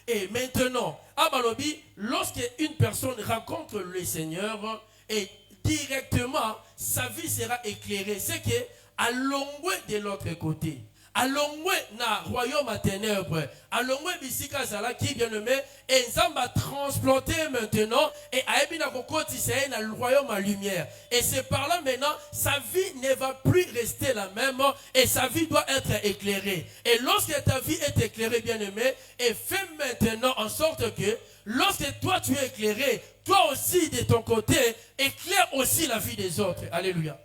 Et maintenant, à Balobi, lorsque une personne rencontre le Seigneur, et directement, sa vie sera éclairée. C'est que à l'ongoué de l'autre côté, alongwe na royaume à ténèbres, alongwe bisika zala qui bien aimé, et Nzamba transplanté maintenant, et aebina kokoti c'est na royaume à lumière. Et c'est par là maintenant, sa vie ne va plus rester la même, et sa vie doit être éclairée. Et lorsque ta vie est éclairée, bien aimé, et fais maintenant en sorte que, lorsque toi tu es éclairé, toi aussi de ton côté, éclaire aussi la vie des autres. Alléluia.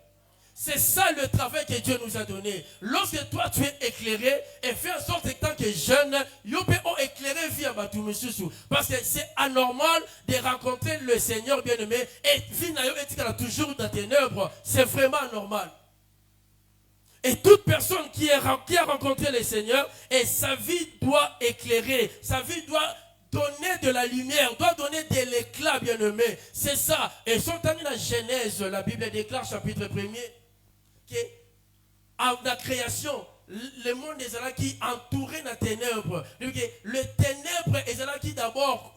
C'est ça le travail que Dieu nous a donné. Lorsque toi tu es éclairé et fais en sorte que tant que jeune, tu peux éclairer vie à Batumisusu. Parce que c'est anormal de rencontrer le Seigneur bien-aimé et vie est toujours dans tes ténèbres. C'est vraiment anormal. Et toute personne qui a rencontré le Seigneur, et sa vie doit éclairer, sa vie doit donner de la lumière, doit donner de l'éclat, bien-aimé. C'est ça. Et sont dans la Genèse, la Bible déclare, chapitre 1er, que à la création, le monde est là qui entouré de ténèbres. Le ténèbre est là qui d'abord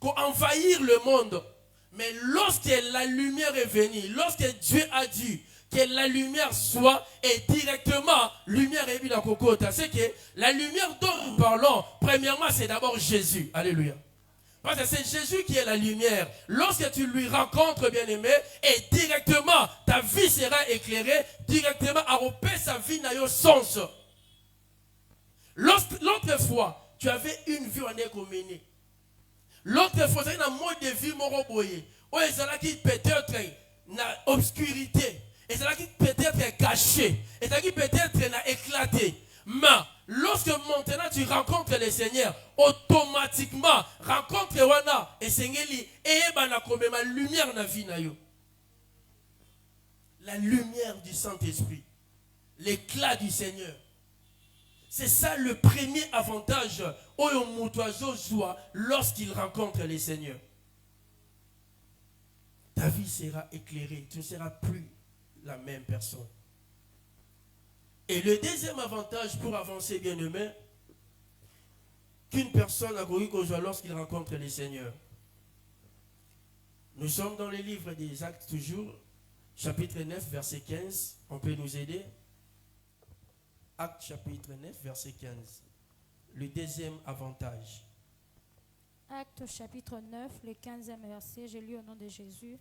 envahir le monde. Mais lorsque la lumière est venue, lorsque Dieu a dit que la lumière soit, et directement, lumière est venue dans Kokota. C'est que la lumière dont nous parlons, premièrement, c'est d'abord Jésus. Alléluia. Parce que c'est Jésus qui est la lumière. Lorsque tu lui rencontres, bien-aimé, et directement, ta vie sera éclairée, directement, à repérer sa vie n'a eu sens. L'autre fois, tu avais une vie en économie. L'autre fois, c'est un mode de vie moroboyé. Ou est-ce qui peut-être dans l'obscurité. Et c'est qui peut-être caché. Et c'est qui peut-être éclaté. Mais lorsque maintenant tu rencontres le Seigneur, automatiquement rencontre wana et Seigneli et bana comme ma lumière na vie na yo. La lumière du Saint-Esprit, l'éclat du Seigneur. C'est ça le premier avantage au mutoizo joie lorsqu'il rencontre le Seigneur. Ta vie sera éclairée, tu ne seras plus la même personne. Et le deuxième avantage pour avancer, bien-aimé, qu'une personne a connu lorsqu'il rencontre le Seigneur. Nous sommes dans le livre des Actes toujours, chapitre 9, verset 15. On peut nous aider? Actes chapitre 9, verset 15. Le deuxième avantage. Actes chapitre 9, le 15e verset, j'ai lu au nom de Jésus.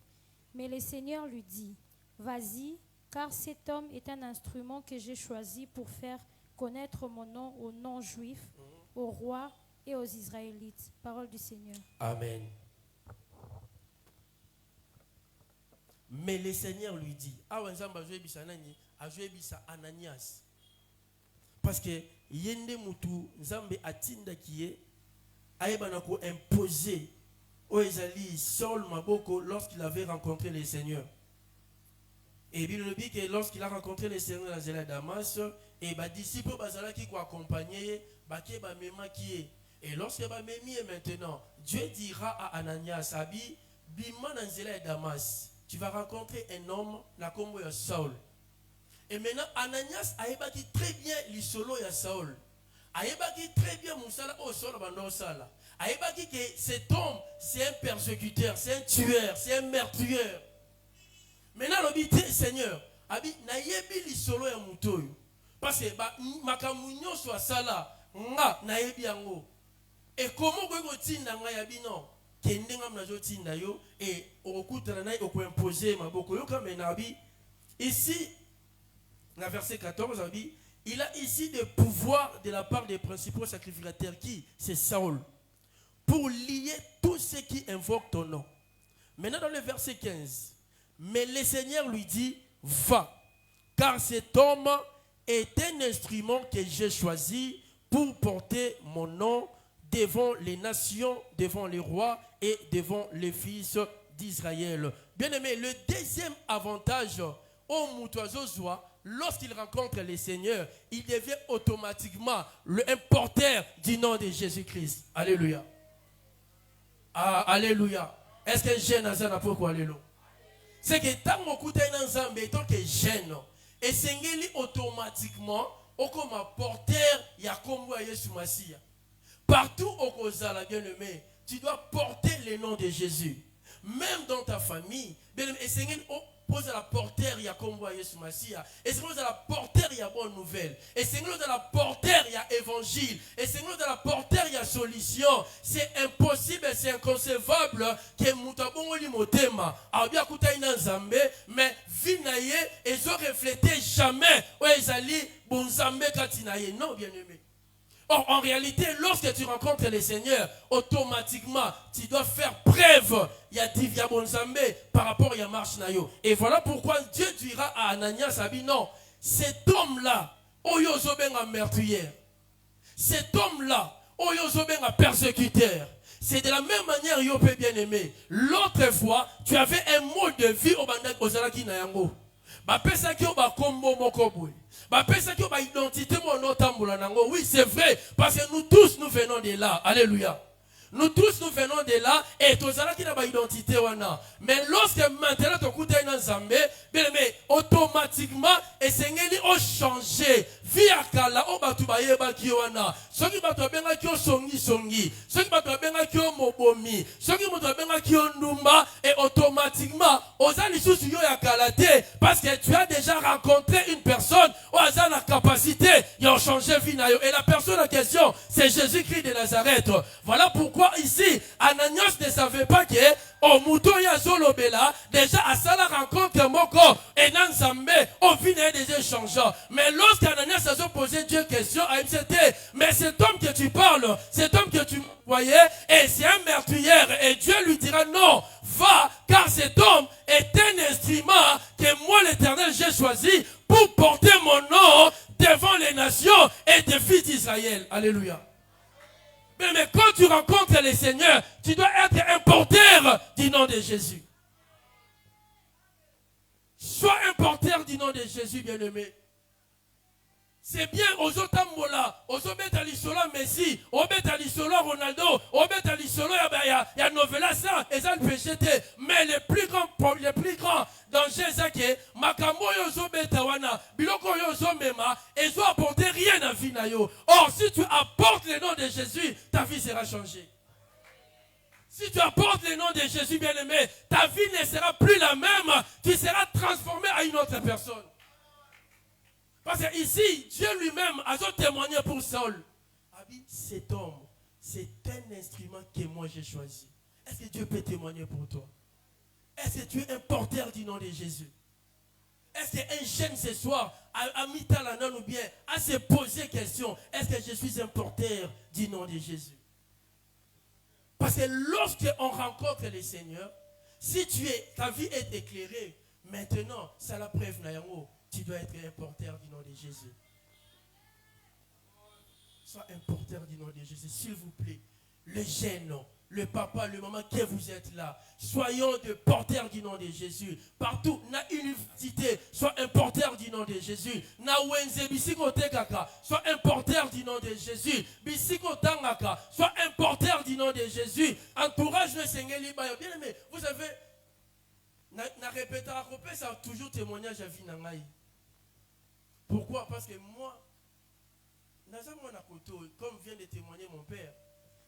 Mais le Seigneur lui dit, vas-y, car cet homme est un instrument que j'ai choisi pour faire connaître mon nom aux non-juifs, aux rois et aux Israélites. Parole du Seigneur. Amen. Mais le Seigneur lui dit, Ananias. Parce que yende mutu nzambe atinda kiye aibana ko imposer au ezali Saul maboko lorsqu'il avait rencontré le Seigneur. Et bien le dit que lorsqu'il a rencontré le Seigneur dans la Damas, et les disciples bazala qui accompagné baké ba mema qui est. Et lorsque ba memi est maintenant, Dieu dira à Ananias abi bima dans la Damas, tu vas rencontrer un homme la combo ya Saul. Et maintenant Ananias aibaki très bien l'isolo ya Saul. Aibaki très bien musala au Saul bando sala. Aibaki que cet homme c'est un persécuteur, c'est un tueur, c'est un meurtrier. Maintenant, le Seigneur, abi na yebi li solo ya mutoyo. Parce que makamunyo soit sala, nga na yebi yango. Et comment ko tinda nga yabi non? Kende nga mnazo tinda yo et okutana na oko imposer maboko yo comme nabi. Ici, dans verset 14, abi, il a ici des pouvoirs de la part des principaux sacrificateurs qui c'est Saul pour lier tous ceux qui invoquent ton nom. Maintenant dans le verset 15. Mais le Seigneur lui dit, va, car cet homme est un instrument que j'ai choisi pour porter mon nom devant les nations, devant les rois et devant les fils d'Israël. Bien aimé, le deuxième avantage au Mutoazozoa, lorsqu'il rencontre le Seigneur, il devient automatiquement un porteur du nom de Jésus-Christ. Alléluia. Ah, alléluia. Est-ce que j'ai un pourquoi alléluia? C'est que tant que tu es dans un béton que gêne, et c'est automatiquement, au comme porteur, il y a comme Yesu Massia. Partout au Kozala, bien aimé, tu dois porter le nom de Jésus. Même dans ta famille, bien aimé, et c'est pose la porteur, il y a comme Yesu Masia. Et c'est nous à la porteur, il y a bonne nouvelle. Et c'est nous à la porteur, il y a évangile. Et c'est nous à la porteur, il y a solution. C'est impossible, c'est inconcevable que Moutabongo li motema. A bien kuta ina nzambe, mais vinaye, et zo refléter jamais. Ouais, ezali bon nzambe katinaye. Non, bien aimé. Or, en réalité, lorsque tu rencontres le Seigneur, automatiquement, tu dois faire preuve. Il y a Divya Bonzambe par rapport à marche nayo. Et voilà pourquoi Dieu dira à Ananias, Abi, non, cet homme-là, Oyozo benga meurtrière. Cet homme-là, Oyozo benga persécuteur. C'est de la même manière, Yopé bien-aimé. L'autre fois, tu avais un mode de vie au Bandak Ozalaki Nayango. Ba pesa ki ba kombo mokobwe. Ba pesa ki ba identité mo notambola nango. Oui, c'est vrai parce que nous tous nous venons de là. Alléluia. Nous tous nous venons de là et tozala ki na ba identité wana. Mais lorsque maintenant to kuta ina Nzambe, bien mais automatiquement esengeli o changer via kala o batu ba yeba ki wana. Soki batu benga ki o songi, soki batu benga ki o mobomi, soki batu benga ki o ndumba et automatiquement ozali susu yo ya kalate parce que tu as déjà rencontré une personne ou a la capacité de changer vie na yo. Et la personne en question, c'est Jésus-Christ de Nazareth. Voilà pourquoi ici, Ananias ne savait pas que au mouton ya zolobela, déjà à ça la rencontre moko et Nanzambe, au final des échanges. Mais lorsqu'Ananias a posé Dieu question à MCT, mais cet homme que tu parles, cet homme que tu voyais, et c'est un meurtrier, et Dieu lui dira non, va, car cet homme est un instrument que moi l'Éternel j'ai choisi pour porter mon nom devant les nations et des fils d'Israël. Alléluia. Mais quand tu rencontres le Seigneur, tu dois être un porteur du nom de Jésus. Sois un porteur du nom de Jésus, bien-aimé. C'est bien aux Otambola, aux Obetali Solo Messi, aux Obetali Solo Ronaldo, aux Obetali Solo ya Novela ça, et ça le péché. Mais le plus grand danger, c'est que Makambo Yozo Betawana, Biloko Yozo Mema, et zo apporter rien à vie na yo. Or, si tu apportes le nom de Jésus, ta vie sera changée. Si tu apportes le nom de Jésus, bien-aimé, ta vie ne sera plus la même, tu seras transformé à une autre personne. Parce que ici, Dieu lui-même a témoigné pour Saul. Cet homme, c'est un instrument que moi j'ai choisi. Est-ce que Dieu peut témoigner pour toi? Est-ce que tu es un porteur du nom de Jésus? Est-ce qu'un jeune ce soir a mis ta langue ou bien à se poser question, est-ce que je suis un porteur du nom de Jésus? Parce que lorsqu'on rencontre le Seigneur, si ta vie est éclairée, maintenant, c'est la preuve, tu dois être un porteur du nom de Jésus. Sois un porteur du nom de Jésus, s'il vous plaît. Le jeune, le papa, le maman, que vous êtes là, soyons des porteurs du nom de Jésus. Partout, na université, sois un porteur du nom de Jésus. Na wenze bisiko tekaka, sois un porteur du nom de Jésus. Bisiko tangaka, sois un porteur du nom de Jésus. Entourage le Seigneur libayo. Bien aimé, vous savez, na répéter à copé, ça a toujours témoignage à vie nangaï. Pourquoi? Parce que moi, comme vient de témoigner mon père,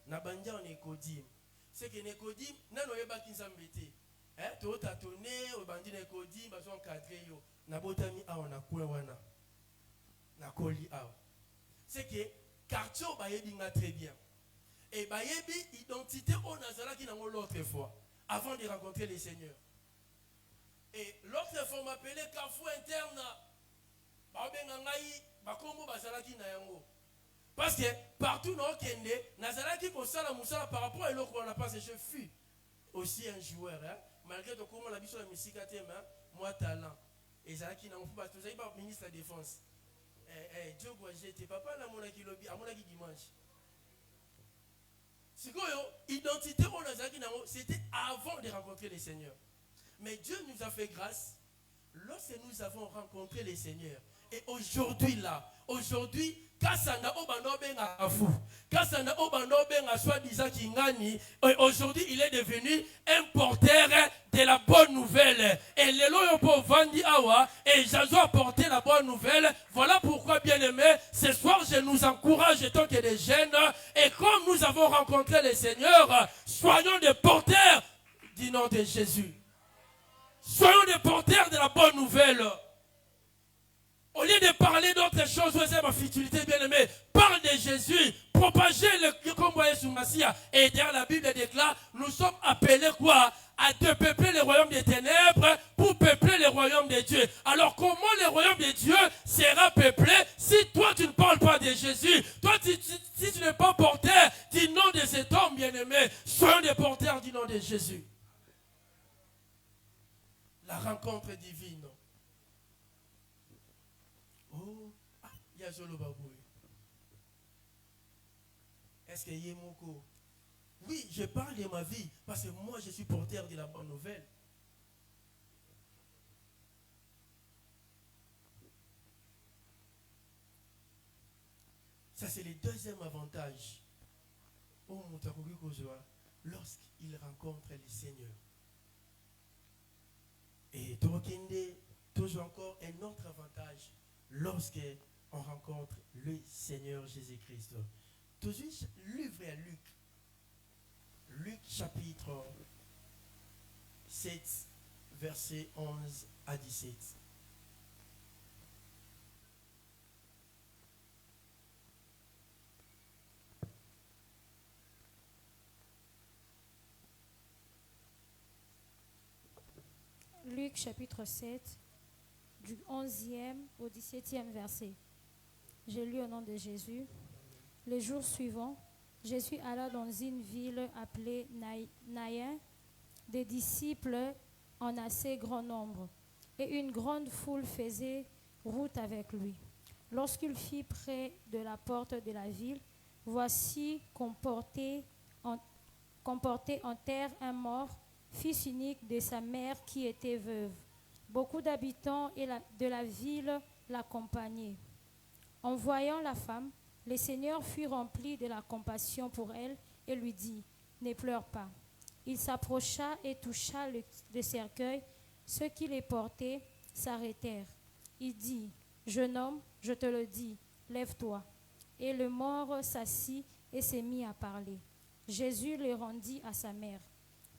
Nabanja on Nekodim. C'est que Nekodim, n'a pas qui s'embêtait. Tu as tâtonné, au bandit Nekodim, parce qu'on cadre yo. Nabotami a on a quoi wana. Nakoli a. C'est que quartier bayebi nga très bien. Et bayebi identité au Nazala qui n'a pas l'autre fois, avant de rencontrer les seigneurs. Et l'autre fois m'appelait Carrefour interne. Parce que partout dans le Kende, Nazalaki Kosala Moussala par rapport à l'autre qu'on a passé, je fus aussi un joueur. Hein? Malgré tout, comment la mission de Messikate, moi talent. Et Zalaki n'a pas tout ça, il est ministre de la Défense. Dieu, j'étais papa là, mon aki lobby, à mon aki dimanche. C'est quoi, identité au Nazalaki, c'était avant de rencontrer les seigneurs. Mais Dieu nous a fait grâce lorsque nous avons rencontré les seigneurs. Et aujourd'hui là, aujourd'hui, aujourd'hui il est devenu un porteur de la bonne nouvelle. Et les loyaux vandi awa et j'ajoute apporter la bonne nouvelle. Voilà pourquoi, bien aimé, ce soir je nous encourage tant que des jeunes. Et comme nous avons rencontré le Seigneur, soyons des porteurs du nom de Jésus. Soyons des porteurs de la bonne nouvelle. Au lieu de parler d'autres choses, c'est ma futilité bien-aimée. Parle de Jésus, propagez le combat sur Massia. Et derrière la Bible déclare, nous sommes appelés quoi? À peupler le royaume des ténèbres pour peupler le royaume de Dieu. Alors comment le royaume de Dieu sera peuplé si toi tu ne parles pas de Jésus? Toi si tu n'es pas porteur du nom de cet homme bien-aimé, soyons des porteurs du nom de Jésus. La rencontre divine. Oh, il y a Zolo Baboué. Est-ce qu'il y a Moko? Oui, je parle de ma vie parce que moi je suis porteur de la bonne nouvelle. Ça c'est le deuxième avantage. Oh, lorsqu'il rencontre le Seigneur. Et toujours encore un autre avantage lorsqu'on rencontre le Seigneur Jésus-Christ. Toujours livre à Luc. Luc chapitre 7, versets 11 à 17. Luc chapitre 7, du 11e au 17e verset. J'ai lu au nom de Jésus. Les jours suivants, Jésus alla dans une ville appelée Naïn, des disciples en assez grand nombre, et une grande foule faisait route avec lui. Lorsqu'il fut près de la porte de la ville, voici qu'on portait en terre un mort, fils unique de sa mère qui était veuve. Beaucoup d'habitants de la ville l'accompagnaient. En voyant la femme, le Seigneur fut rempli de la compassion pour elle et lui dit, « Ne pleure pas. » Il s'approcha et toucha le cercueil. Ceux qui les portaient s'arrêtèrent. Il dit, « Jeune homme, je te le dis, lève-toi. » Et le mort s'assit et s'est mis à parler. Jésus le rendit à sa mère.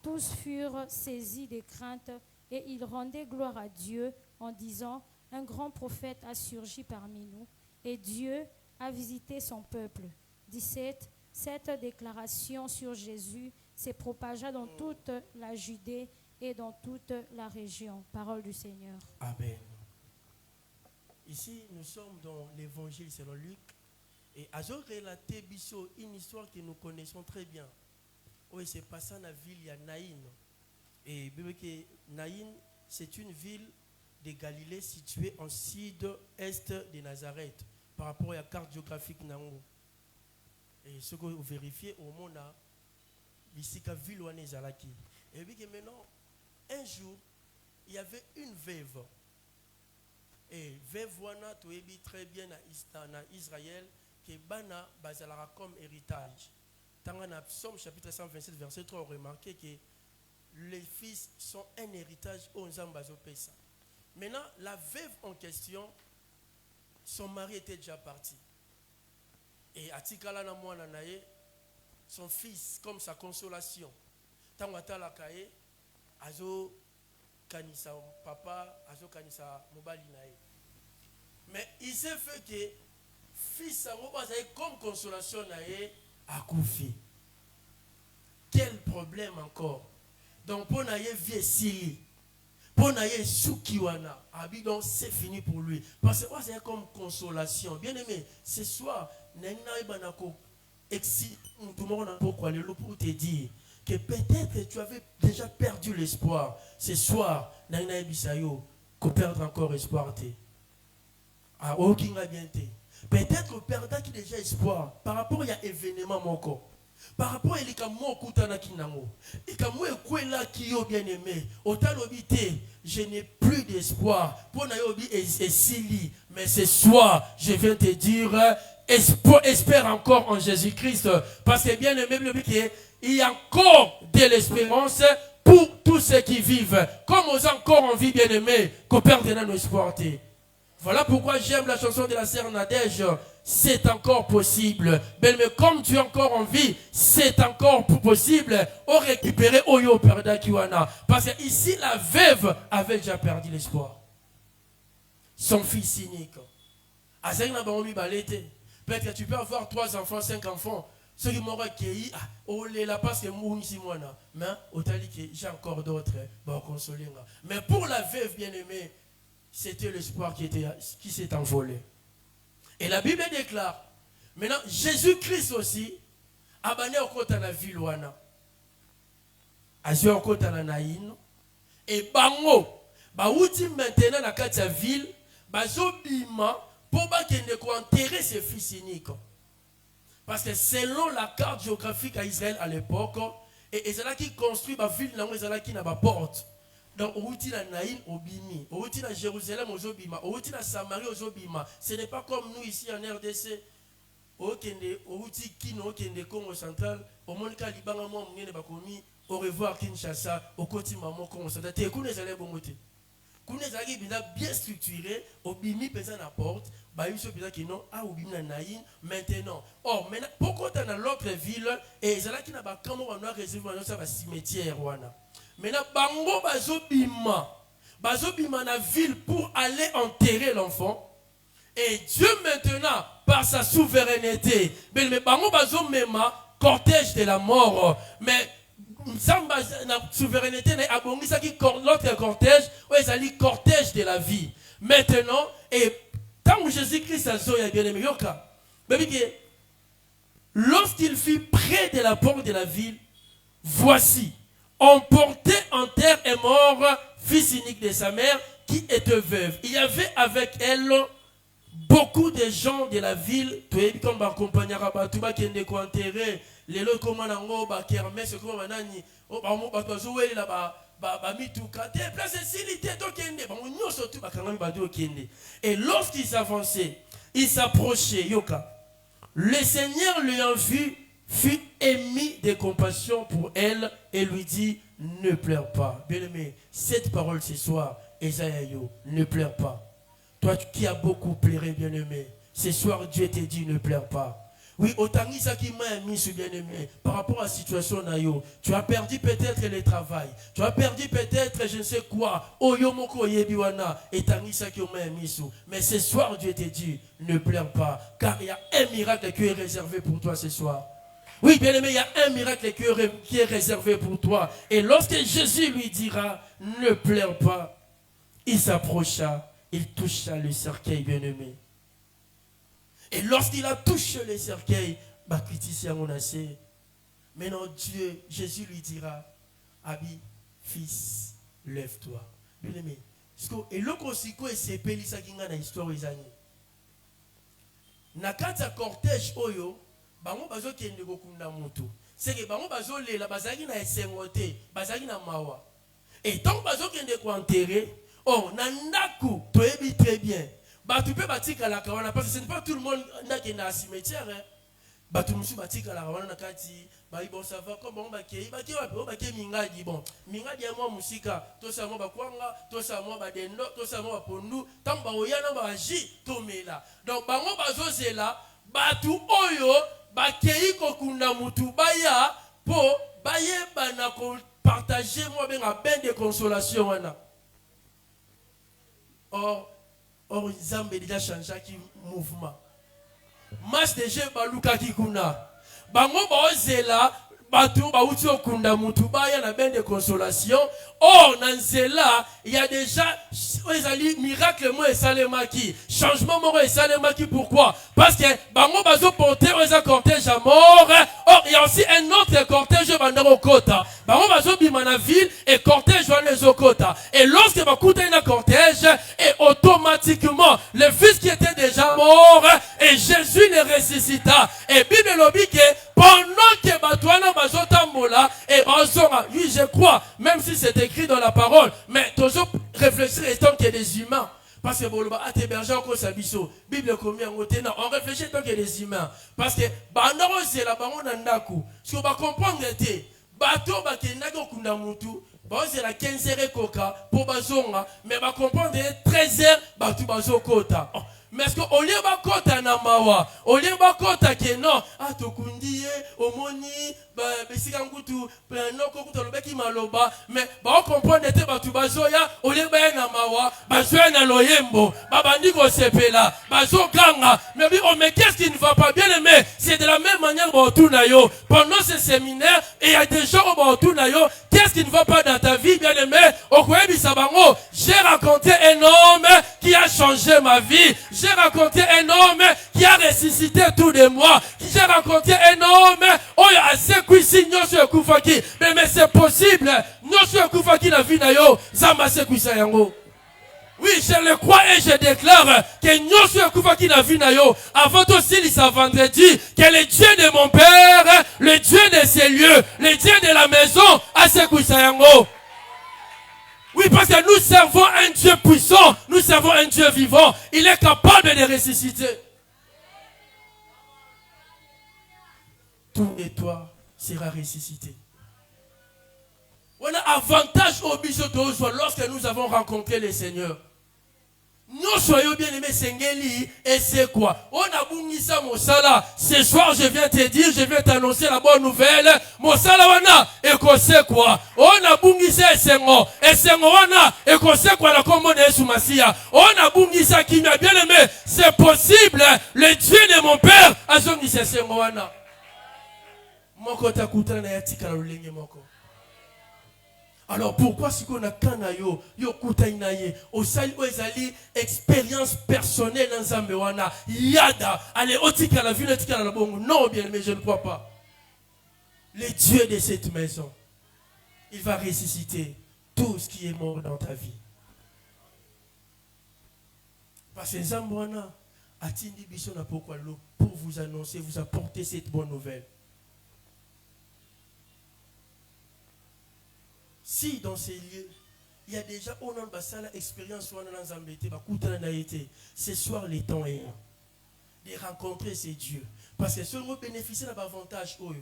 Tous furent saisis de crainte et ils rendaient gloire à Dieu en disant, « Un grand prophète a surgi parmi nous et Dieu a visité son peuple. » 17. Cette déclaration sur Jésus se propagea dans toute la Judée et dans toute la région. Parole du Seigneur. Amen. Ici, nous sommes dans l'évangile selon Luc. Et à relaté une histoire que nous connaissons très bien. Oui, c'est passé dans la ville, il y a Naïn. Et Naïn, c'est une ville de Galilée située en sud-est de Nazareth par rapport à la carte géographique Nango. Et ce que vous vérifiez au monde, ici, la ville où on est Zalaki. Et puis maintenant, un jour, il y avait une veuve. Et veuve, tu es très bien en Israël, que Bana bazalara comme héritage. Dans le Psaume chapitre 127, verset 3, remarquez que les fils sont un héritage aux Zambazopesa. Maintenant, la veuve en question, son mari était déjà parti. Et Atikala na mwana nae, son fils, comme sa consolation, Tangwata la kae, azo kanisa papa, azo kanisa mobali nae. Mais il s'est fait que fils comme consolation nae a koufi. Quel problème encore? Donc pour nae vie sili. Pour nae soukiwana. Donc c'est fini pour lui. Parce que c'est comme consolation. Bien aimé, ce soir, pour te dire que peut-être tu avais déjà perdu l'espoir. Ce soir, qu'on perdre encore espoir. Peut-être qu'on perdra déjà espoir par rapport à l'événement moko. Par rapport à je n'ai plus d'espoir. Mais ce soir, je viens te dire, espère encore en Jésus-Christ. Parce que bien aimé, il y a encore de l'espérance pour tous ceux qui vivent. Comme on a encore envie, bien aimé, qu'on perde nos espoirs. Voilà pourquoi j'aime la chanson de la sœur Nadège. C'est encore possible. Mais comme tu es encore en vie, c'est encore possible. On récupérer Oyo Perda Kiwana. Parce que ici, la veuve avait déjà perdu l'espoir. Son fils unique. Peut-être que tu peux avoir 3 enfants, 5 enfants. Ceux qui m'ont accueilli, oh là parce que moi, mais j'ai encore d'autres. Mais pour la veuve bien-aimée, c'était l'espoir qui s'est envolé. Et la Bible déclare, maintenant, Jésus-Christ aussi, abonné au côté de la ville, Azio au côté de la Naïn, et Bango, Baouti maintenant dans la ville, Bazobima, pour enterrer ses fils uniques. Parce que selon la carte géographique à Israël à l'époque, et c'est là qui construit la ville, c'est là qui n'a pas porte. Donc, au la Naïn, au Bimi, au la Jérusalem, au Zobima, au la Samarie, au Zobima. Ce n'est pas comme nous ici en RDC, au Kino, au Congo central, au Monika Libanga, au revoir Kinshasa, au Koti Maman, Congo central. Tu es bien structuré, au Bimi, pesant la porte, maintenant. Or, pourquoi tu es dans l'autre ville, et c'est là qu'il n'y a pas comme on a réservé un cimetière. Maintenant, Bango Bazobima na ville pour aller enterrer l'enfant. Et Dieu maintenant, par sa souveraineté, mais Bango Bazomema, cortège de la mort. Mais la souveraineté n'est abondée, l'autre cortège, c'est cortège de la vie. Maintenant, et tant que Jésus-Christ a zoé bien aimé, lorsqu'il fut près de la porte de la ville, voici, emporté en terre et mort, fils unique de sa mère, qui était veuve. Il y avait avec elle beaucoup de gens de la ville, comme accompagnera Batouba qui est enterré, les lots comme Nango, Kermès, comme Manani, Bazoué là-bas. Et lorsqu'il s'avançait, il s'approchait, le Seigneur l'ayant vu, fut émis de compassion pour elle et lui dit, ne pleure pas. Bien-aimé, cette parole ce soir, Esaïaïo, ne pleure pas. Toi qui as beaucoup pleuré, bien-aimé, ce soir Dieu te dit, ne pleure pas. Oui, autant que ça qui m'a mis sur bien-aimé, par rapport à la situation nayo, tu as perdu peut-être le travail, tu as perdu peut-être je ne sais quoi, oyomoko yebiwana, et tangi ça qui m'a mis sur. Mais ce soir Dieu te dit, ne pleure pas, car il y a un miracle qui est réservé pour toi ce soir. Oui, bien-aimé, il y a un miracle qui est réservé pour toi. Et lorsque Jésus lui dira, ne pleure pas, il s'approcha, il toucha le cercueil, bien-aimé. Et lorsqu'il a touché le cercueil, maintenant Dieu, Jésus lui dira, Abi, fils, lève-toi. Bien-aimé, et l'autre aussi, c'est Pélissa qui a une histoire. Nakata cortège oyo, bango bazo kende kokunda mutu. C'est que bango bazo lela bazaki na esengote, bazaki na mawa. Et tant bazo kende ko enterrer, oh nandaku toyebi très bien. Batu pe batika la kawana parce que ce n'est pas tout le monde qui est dans le cimetière. Batu musu batika la kawana nakati, ba bon ça va comment ba kei, ba kei ba kei mingadi bon. Mingadi ya mwa musika, to sa mwa ba kwanga, to sa mwa ba dendo, to sa mwa ba pondu, tamba oyana ba ji tomela. Donc bango bazozela, batu oyo ba kei kokunda mutu baya po baye bana ko partager moi ben de consolation wana. Or, Zambé déjà changé qui mouvement. Mas de jeu baluka kikuna. Bango baozela batu bauti okunda mutu baya na ben de consolation. Or nanzela il y a déjà miracle moi et salemaki. Changement moi et salemaki pourquoi? Parce que bango bazo porter un cortège à mort. Or il y a aussi un autre cortège bandaro kota. Bango bazo bimana ville et cortège va les okota. Et lorsque bakuta un cortège et automatiquement le fils qui était déjà mort et Jésus le ressuscita. Et Bible lobby que pendant que batouana bazo tambola et bazonga, oui je crois même si c'est écrit dans la parole, mais toujours réfléchir étant qu'il y a des humains. Parce que Boloba a été berger encore sa biso. Bible combien on réfléchit tant qu'il y a des humains. Parce que Bandaro c'est la baron nandaku. Si on va comprendre que bateau bakendaki okunda mutu, c'est la 15h koka pour bazonga mais ba comprendre 13h ba tu bazo kota. Mais est-ce que au lieu ba kota na mawa, au lieu ba kota ke non, tokundi omoni ba besika ngutu noko kuto lobeki maloba mais ba comprendre te ba tu bazoya au lieu ba na mawa, bazoya na loyembo, ba bandi ko sepela, bazo kanga, mais qu'est-ce qui ne va pas bien aimé? C'est de la même manière ba tuna yo. Pendant ce séminaire, et il y a des gens ba tuna yo, qu'est-ce qui ne va pas dans ta vie bien aimé? J'ai raconté un homme qui a changé ma vie. J'ai raconté un homme qui a ressuscité tous les mois. J'ai raconté un homme mais c'est possible. Oui, je le crois et je déclare que Nyosu Kufaki na vie na yo avant aussi le vendredi que le Dieu de mon père, le Dieu de ces lieux, le Dieu de la maison a Sekuisa yango. Oui, parce que nous servons un Dieu puissant, nous servons un Dieu vivant. Il est capable de ressusciter. Tout et toi sera ressuscité. On a avantage au biseau lorsque nous avons rencontré le Seigneur. Nous soyons bien aimés, Sengeli, et c'est quoi? On a bungisa Mosala. Ce soir, je viens te dire, je viens t'annoncer la bonne nouvelle. Mosala wana, et qu'on sait quoi? On a bungisa Esengo. Esengo wana, et qu'on sait quoi la commune de Soumassia. On a bungisa qui m'a bien aimé. C'est possible. Le Dieu de mon père a zongisa Esengo wana. Moko takuta na yatika la ulenge moko. Alors pourquoi si qu'on a kanayo yo kutainaye osali ezali expérience personnelle dans Zambewana yada allez otika la ville otika la bongo non bien mais je ne crois pas. Le Dieu de cette maison il va ressusciter tout ce qui est mort dans ta vie. Parce que Zambewana atindi biso na pourquoi l'eau pour vous annoncer vous apporter cette bonne nouvelle. Si dans ces lieux, il y a déjà on a l'expérience ce soir, le temps est de rencontrer ces dieux. Parce que si on bénéficie de l'avantage, on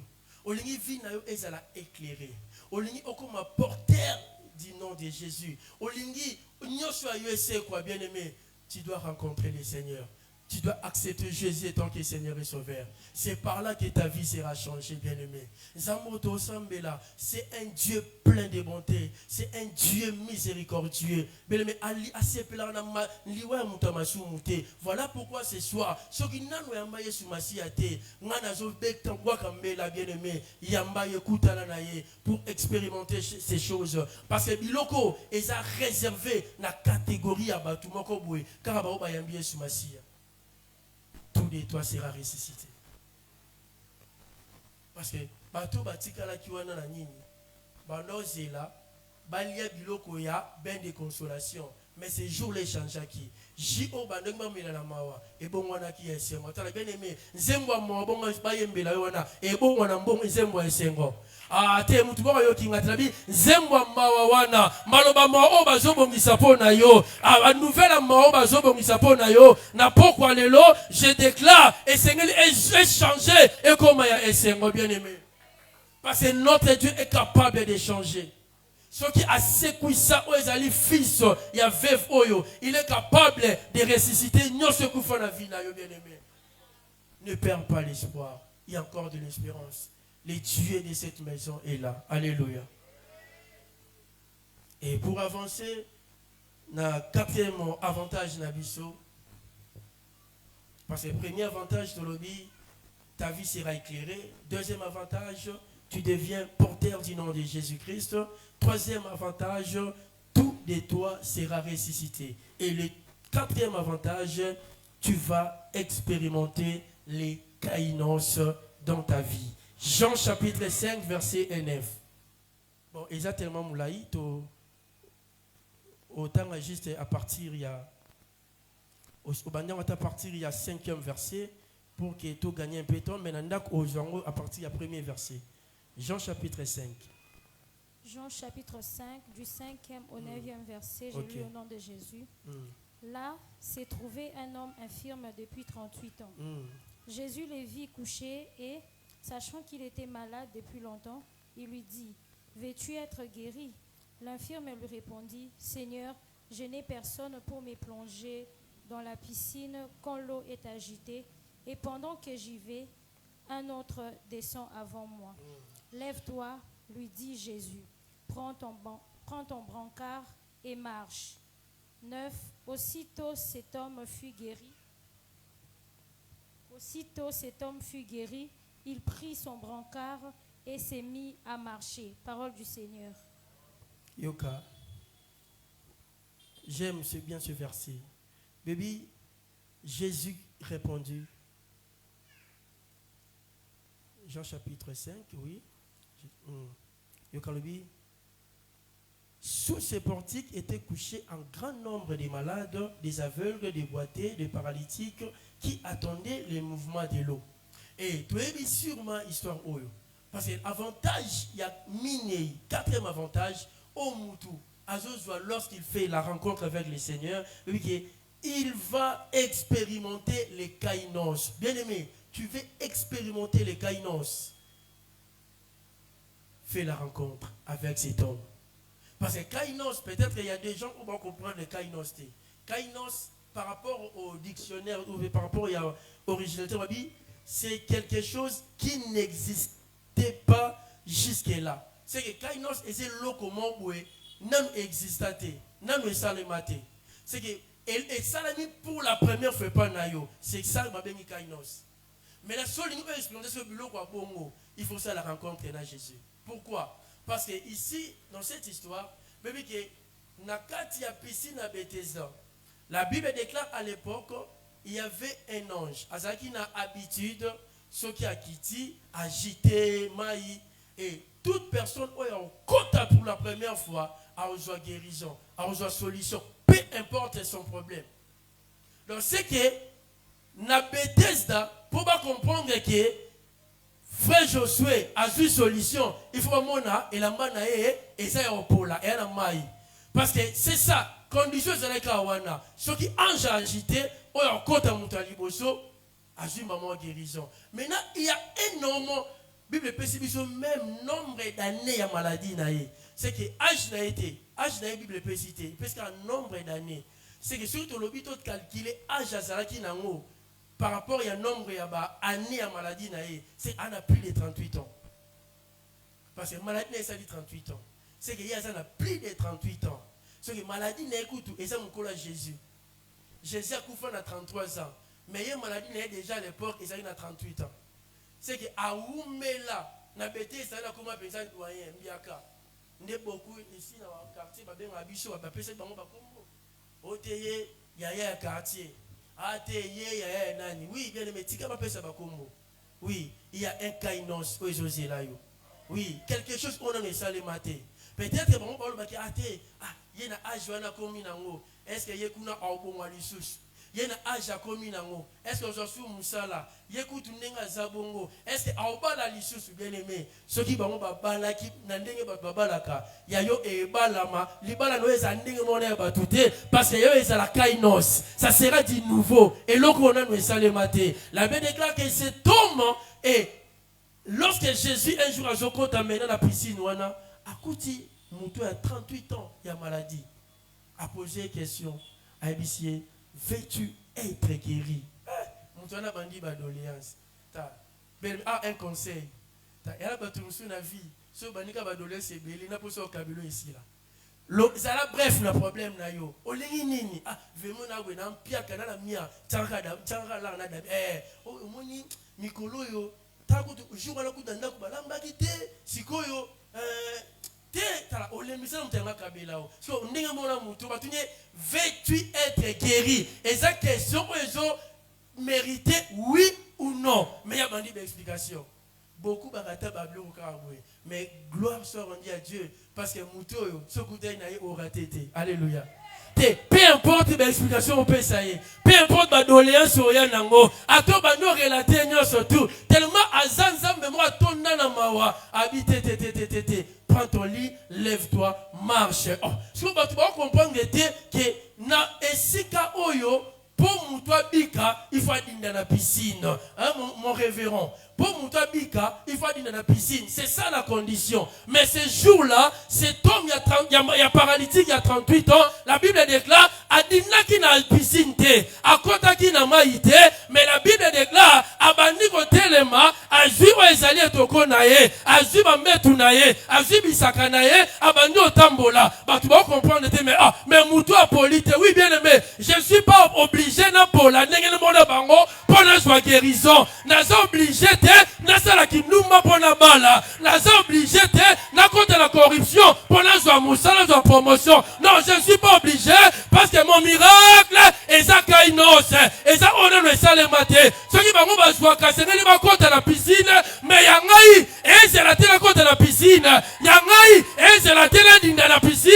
vie est éclairé. On est comme un porteur du nom de Jésus. On est bien aimé, tu dois rencontrer le Seigneur. Tu dois accepter Jésus tant que Seigneur et Sauveur. C'est par là que ta vie sera changée, bien-aimé. Zamoto Sambela, c'est un Dieu plein de bonté. C'est un Dieu miséricordieux. Bien-aimé, voilà pourquoi ce soir, ceux qui n'ont pas yambaye sumasiate, nganazo bekta wakambela bien-aimé, yambaye kutananaye pour expérimenter ces choses. Parce que biloko est réservé la catégorie à batumoko boué, car ba yambaye sumasia. Tout de toi sera ressuscité. Parce que bateau batika la kiwana na nini bando zela balia biloko ya ben de consolation mais ces jours les change qui jio bandengba mela na mawa e bongwana ki esengo tala bien aimé nzembo mo bongo bayembela yona e bongwana mbongo nzembo esengo te mutu boko yo kinga trabi nzembo mawa wana maloba mo o bazobongisa pona yo a nouvelle mo bazobongisa pona yo na pourquoi lelo je déclare esengeli échanger et comme ya esengo bien aimé parce que notre Dieu est capable de changer. Ce qui a secoué ça, fils, il y a veuve oyo, il est capable de ressusciter. Ne perds pas l'espoir. Il y a encore de l'espérance. Le Dieu de cette maison est là. Alléluia. Et pour avancer, na quatrième avantage nabiso, parce que le premier avantage de l'obéi, ta vie sera éclairée. Deuxième avantage, tu deviens porteur du nom de Jésus-Christ. Troisième avantage, tout de toi sera ressuscité. Et le quatrième avantage, tu vas expérimenter les kainos dans ta vie. Jean chapitre 5, verset 9. Bon, exactement, moulaï, autant juste à partir, il y a à 5e verset, pour que tu gagnes un peu de temps, mais à partir du premier verset. Jean chapitre 5. Jean chapitre 5, du 5e au 9e verset, j'ai lu au nom de Jésus. Là s'est trouvé un homme infirme depuis 38 ans. Jésus le vit couché et, sachant qu'il était malade depuis longtemps, il lui dit, veux-tu être guéri? L'infirme lui répondit, Seigneur, je n'ai personne pour me plonger dans la piscine quand l'eau est agitée, et pendant que j'y vais, un autre descend avant moi. Lève-toi, lui dit Jésus, prends ton brancard et marche. 9. Aussitôt cet homme fut guéri, il prit son brancard et s'est mis à marcher. Parole du Seigneur. Yoka, j'aime bien ce verset. Baby, Jésus répondit. Jean chapitre 5, oui. Yoka Lobi. Sous ces portiques étaient couchés un grand nombre de malades, des aveugles, des boiteux, des paralytiques qui attendaient les mouvements de l'eau. Et tu as sûrement l'histoire Oyo. Parce que l'avantage, il y a miné, quatrième avantage, au Moutou, lorsqu'il fait la rencontre avec le Seigneur, il va expérimenter les kainos. Bien aimé, tu veux expérimenter les kainos. Fais la rencontre avec cet homme. Parce que kainos, peut-être il y a des gens qui vont comprendre le kainos. Kainos, par rapport au dictionnaire ou par rapport à l'originalité, c'est quelque chose qui n'existait pas jusque-là. C'est que kainos est locomo boué, non existaté, non salemate. C'est que et salami pour la première fois pas nayo, c'est ça ma béni kainos. Mais la seule ligne pour explorer ce boulot quoi bongo, il faut ça la rencontre avec Jésus. Pourquoi? Parce que ici dans cette histoire, bébé que nakati ya piscine à Bethesda. La Bible déclare à l'époque, il y avait un ange. Azaki na habitude, ce qui a quitté, agité, maï et toute personne qui a compté pour la première fois a reçu guérison, a reçu solution, peu importe son problème. Donc c'est que na Bethesda, pour pas comprendre que frère Josué a eu solution, il faut mona et la mana et ça est pour la et la maï. Parce que c'est ça, condition c'est la kawana. Ce qui ange agité, on a compté à Moutaliboso, a eu maman guérison. Maintenant il y a énormément Bible précise même nombre d'années à maladie naïe. C'est que âge n'a été, âge n'a Bible précise, parce qu'il y a un nombre d'années. C'est que surtout l'hôpital calculé âge à Zaraki Nango par rapport à un nombre d'années à maladie naïe, c'est qu'on a plus de 38 ans. Parce que maladie naïe ça dit 38 ans. C'est qu'il y a plus de 38 ans. C'est que maladie naïe écoute et ça mon collègue Jésus. Jésus a couvert à 33 ans, mais il y a maladie naïe déjà à l'époque et ça a 38 ans. C'est que à Oumela, na bêté ça là comment penser doyen Mbiaka. Ndé beaucoup ici dans le quartier ba ben abiso ba pesa bango ba kombo. Oteye yaya quartier. Ateye yaya nani. Oui, bien aimé, tika ba pesa ba kombo. Oui, il y a un kainos au José là yo. Oui, quelque chose on a salé maté. Peut-être bango ba lo ba ki ate yena âge wana komi nango. Est-ce que yekuna au wa lisusu? Yena aja komi nango. Est-ce que je suis musala? Yekutu nenga zabongo. Est-ce que aobala lisusu bien aimé? Ce qui bango babala ki nandenge babalaka. Ya yo e balama, libala no eza ndenge mona ba touté parce que yo eza la kainos. Ça sera du nouveau et loko on a no salemate. La Bible déclare que cet homme et lorsque Jésus un jour a jokota mena la piscine wana, akuti mutu a 38 ans, il y a maladie. A posé une question à ébicier. Veux-tu être guéri? Mon a bandi badoléance. Un conseil. Il y a la vie. Ce banika badoléance c'est belé. N'a pas ça au cabilo ici là. Bref, le problème na yo. Olingi nini? Vraiment na we na mpia kana na mia. Tanga la na da. Omoni mikolo yo. Taku jour na ku danda ku balamba kite. Sikoyo veux-tu être guéri? Et sa question ils ont mérité oui ou non. Mais il y a une explication. Beaucoup barata bablo karaboué. Mais gloire soit rendue à Dieu parce que muto ce côté n'a aura été. Alléluia. Peu importe l'explication on peut ça y est. Peu importe ma doléance au yanango. A to bano relater nyo surtout. Tellement azanza mémoire ton nana mawa habite té. Prends ton lit, lève-toi, marche. Oh, si vous comprendre que na esika oyo Pour Moutoua Bika, il faut aller dans la piscine. Hein, mon révérend. Pour Moutoua Bika, il faut aller dans la piscine. C'est ça la condition. Mais ce jour-là, cet homme, il y a paralytique, il y a 38 ans. La Bible déclare, Adina qui n'a pas piscine, à kota qui n'a pas été, mais la Bible déclare, Abandi kotelema, Azu Oezali etoko nae, Azu Bametu nae, Azu Bisaka nae, Abandi otambola. Bah, tu vas comprendre, mais Moutoua Polite, oui, bien aimé, je ne suis pas obligé na pola, n'engene mona bango, pour na joie guérison. Naza obligé Nasa la kinuma pour la bala. Nasa obligé na contre la corruption pour la joie moussala joie promotion. Non, je ne suis pas obligé parce que mon miracle est ça kainos. Et ça on ne sait le maté. Ceux qui vont me joie casser les va contre la piscine, mais yangai et c'est la télé contre la piscine. Yangai et c'est la télé dans la piscine,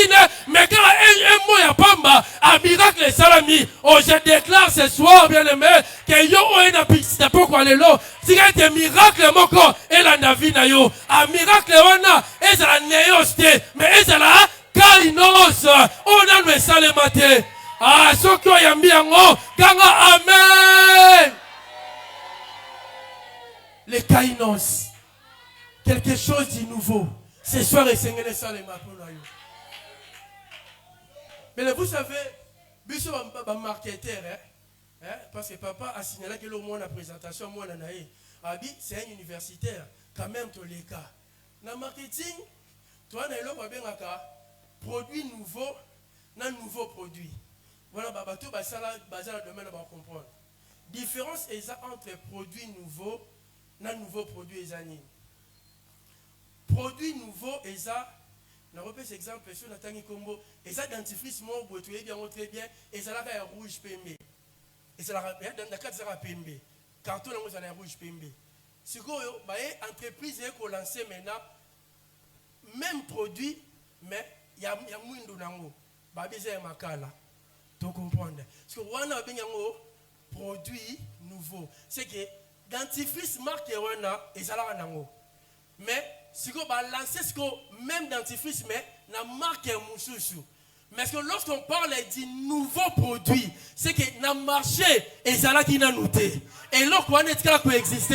mais quand un mot ya pamba, un miracle est salami. Oh, je déclare ce soir bien aimé que yo est na piscine pourquoi les lots. Si il y a un miracle, moko, et la navina yo. Un miracle, wana, et ça la néoste, mais et ça la kainos. On a le salemate. Ah, ce qui est bien, kanga amen. Les kainos. Quelque chose de nouveau. Ce soir, et c'est le salemate. Mais vous savez, biso ba marketeur, hein? Parce que papa a signalé que le moins la présentation, moi, Abi, c'est un universitaire, quand même, tous les cas. Dans le marketing, toi, tu as produit nouveau, un nouveau produit. Voilà, tout ça, le domaine, on va comprendre. Différence est entre produit nouveau et un nouveau produit. Produit nouveau est ça. Je repère cet exemple sur la Tangi Combo. Et ça, dentifrice, moi, vous bien, très bien. Et ça, là, il y a rouge PMB. Et ça, là, dans le cas de ça, PMB. Carton, on a rouge PMB. Si vous avez une entreprise qui a lancé maintenant, même produit, mais il y a moins de nango. Babézé et Makala. Tu comprends? Parce que on a un produit nouveau. C'est que dentifrice marque et ça là nango. Mais si vous avez lancé ce même dentifrice, mais la marque moussoussou. Mais lorsqu'on parle du nouveau produit, c'est que dans le marché, et ça là qui n'a noté. Et là, on est là qui existe.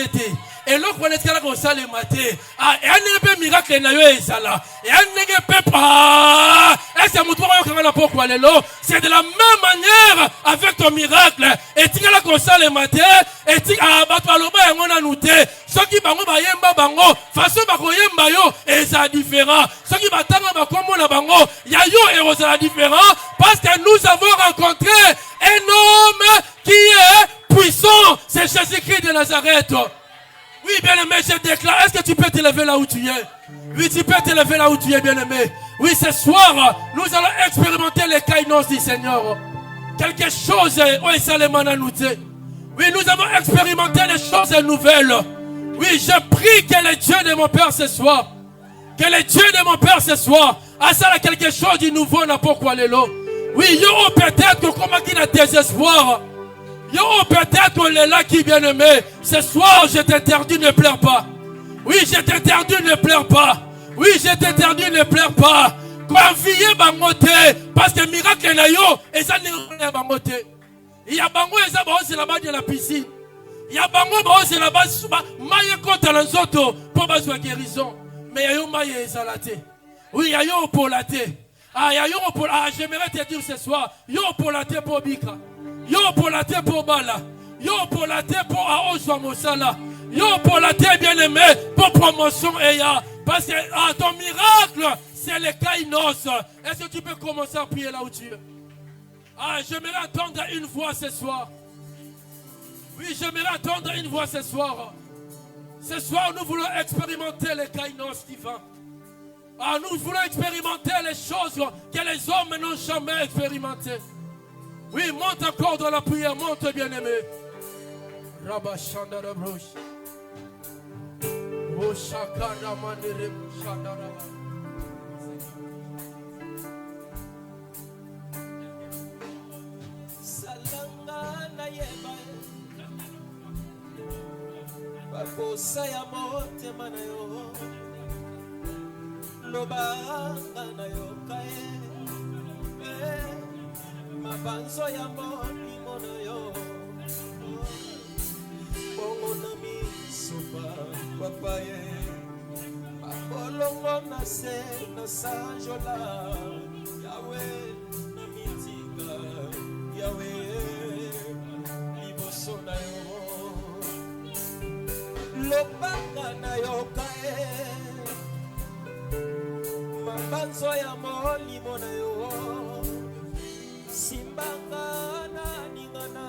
Et là, on est là qui s'est le maté. Ah, et un peu miracle na yo et ça là. Et un peu pas. Et c'est mon tour pourquoi les lots. C'est de la même manière avec ton miracle. Et tu là qu'on s'est le maté. Et tu ah bah toi l'oba et on a noté. Ceux qui bango ba yemba bango, façon ba koyemba yo et ça différent. Ceux qui batanga ba comme on a bango, ya yo et ça différent parce que nous avons rencontré un homme qui est puissant, c'est Jésus-Christ de Nazareth. Oui, bien aimé, je déclare, est-ce que tu peux te lever là où tu es? Oui, tu peux te lever là où tu es, bien aimé. Oui, ce soir, nous allons expérimenter les kainos du Seigneur. Quelque chose, oui, ça les mananouté. Oui, nous avons expérimenté les choses nouvelles. Oui, je prie que le Dieu de mon Père ce soir, que le Dieu de mon Père ce soir, a ça quelque chose de nouveau, n'a pas quoi les lots. Oui, yo peut-être que comme qui n'a désespoir. Yo peut-être que les là qui bien aimé. Ce soir, je t'interdis, ne pleure pas. Oui, je t'interdis, ne pleure pas. Oui, je t'interdis, ne pleure pas. Confiez bangote. Parce que miracle na yo, et ça n'est pas bangote. Il y a bango et ça, c'est là-bas de la piscine. Il y a bango, c'est là-bas, maille contre l'anzoto, pour ma guérison. Mais il y a yo maille et salaté. Oui, il y a yo pour la thé. Ah, il y a yo pour la j'aimerais te dire ce soir, yo pour la thé pour Bika. Yo pour la thé pour Bala. Yo pour la thé pour Aoswa Mosala. Yo pour la thé bien aimé pour promotion et ya. Parce que ton miracle, c'est le kainos. Est-ce que tu peux commencer à prier là où tu es? Ah, j'aimerais entendre une voix ce soir. Oui, j'aimerais entendre une voix ce soir. Ce soir, nous voulons expérimenter le kainos divin. Ah, nous voulons expérimenter les choses que les hommes n'ont jamais expérimentées. Oui, monte encore dans la prière, monte bien aimé. Rabba Shandara Brosh. Oshakana Mandere Shandara. Salanga na yeba. Bakosa ya motema na yo. Lobanga na yo kae. Mabanzo ya motimo na yo bongo na misopa papa ye makolongo na se na sanjola yawe na mitika yawe liboso na yo lobanga na yo kae mabanzo ya molimo na yo simbanga na ningana.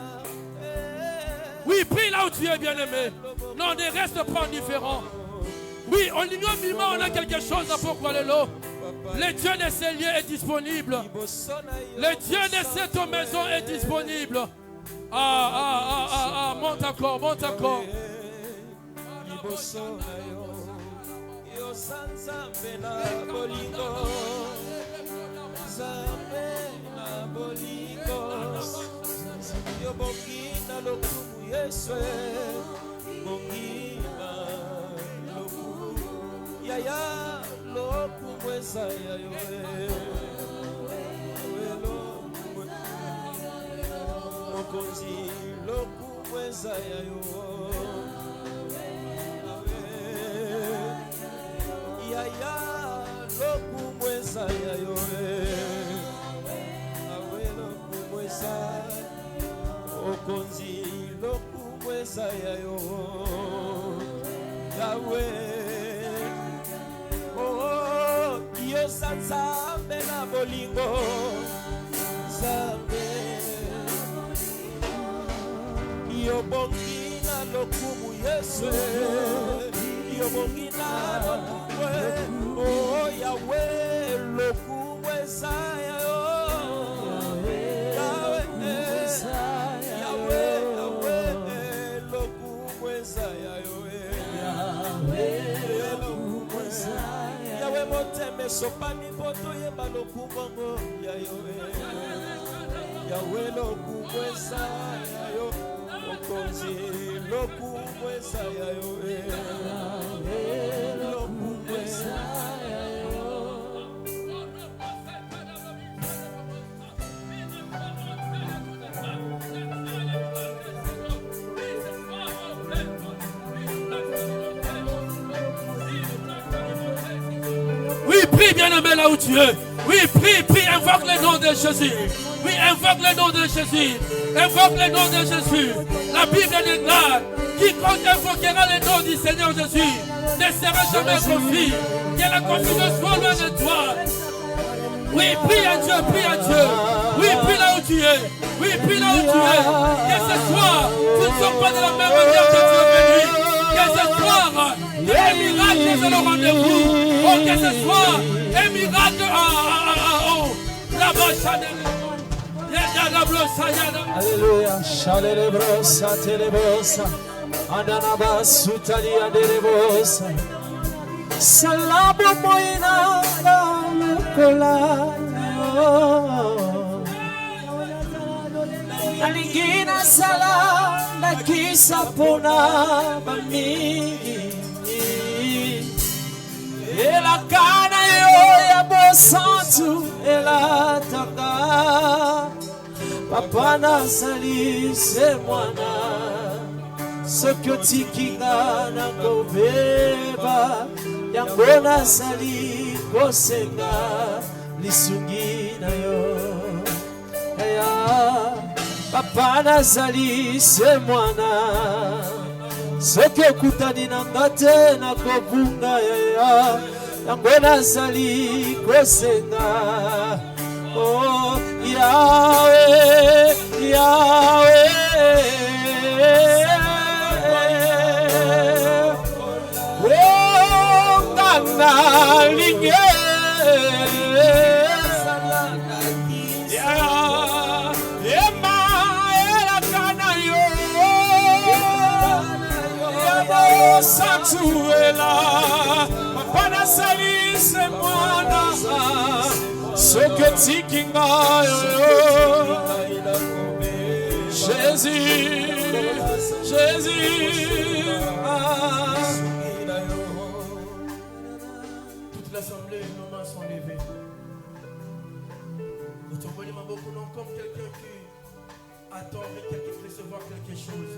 Oui, prie là où tu es, bien-aimé. Non, ne reste pas indifférent. Oui, en l'union vivant, on a quelque chose à pourquoi le lot. Le Dieu de ces lieux est disponible. Le Dieu de cette maison est disponible. Monte encore, monte encore. Yo bongina lokumu Yesu bongina lokumu yaya lokumu esaya yo mokonzi lokumu esaya yo yaya lokumu esaya yo lokumu esaya okonzi lokumwesa yayo yawe oh yo sanzambe na bolingo zambe yo bongina lokumu yesu yo bongina lokumu oh yawe lokumwesa yayo yawe moteme sopani poto yeba lokumongo yawe lokumwesa yayo okonzi lokumwesa yayo lokumwesa yayo. Oui, prie bien-aimé là où tu es. Oui, prie, prie, invoque le nom de Jésus. Oui, invoque le nom de Jésus. Invoque le nom de Jésus. La Bible déclare, quiconque invoquera le nom du Seigneur Jésus ne sera jamais confus. Que la confusion soit loin de toi. Oui, prie à Dieu, prie à Dieu. Oui, prie là où tu es. Oui, prie là où tu es. Que ce soir, tu ne sors pas de la même manière que tu es venu. Que ce soir, un miracle est le rendez-vous. Oh, que ce soit un miracle. Alléluia, Chalelebrosa, Telebosa, Ananabasutali, Adelebosa, Salabo Moina, Lucola, Alingina Sala, la Kisapona, Bamigi. Ela kana yo ya bosantu ela taka papa na sali se mwana sokoti kinga na kobeba yango na sali kosenga lisungi na yo ya papa na sali se mwana soke kutani na ngate na kobunga ya yango nazali kosenga oh Yahweh Yahweh oh ngana linge Satuela, Papa salise mwana, soketi kinga Jésus, Jésus. Toute l'assemblée, nos mains sont levées. Nous tombons les mains beaucoup non comme quelqu'un qui a attendre recevoir quelque chose.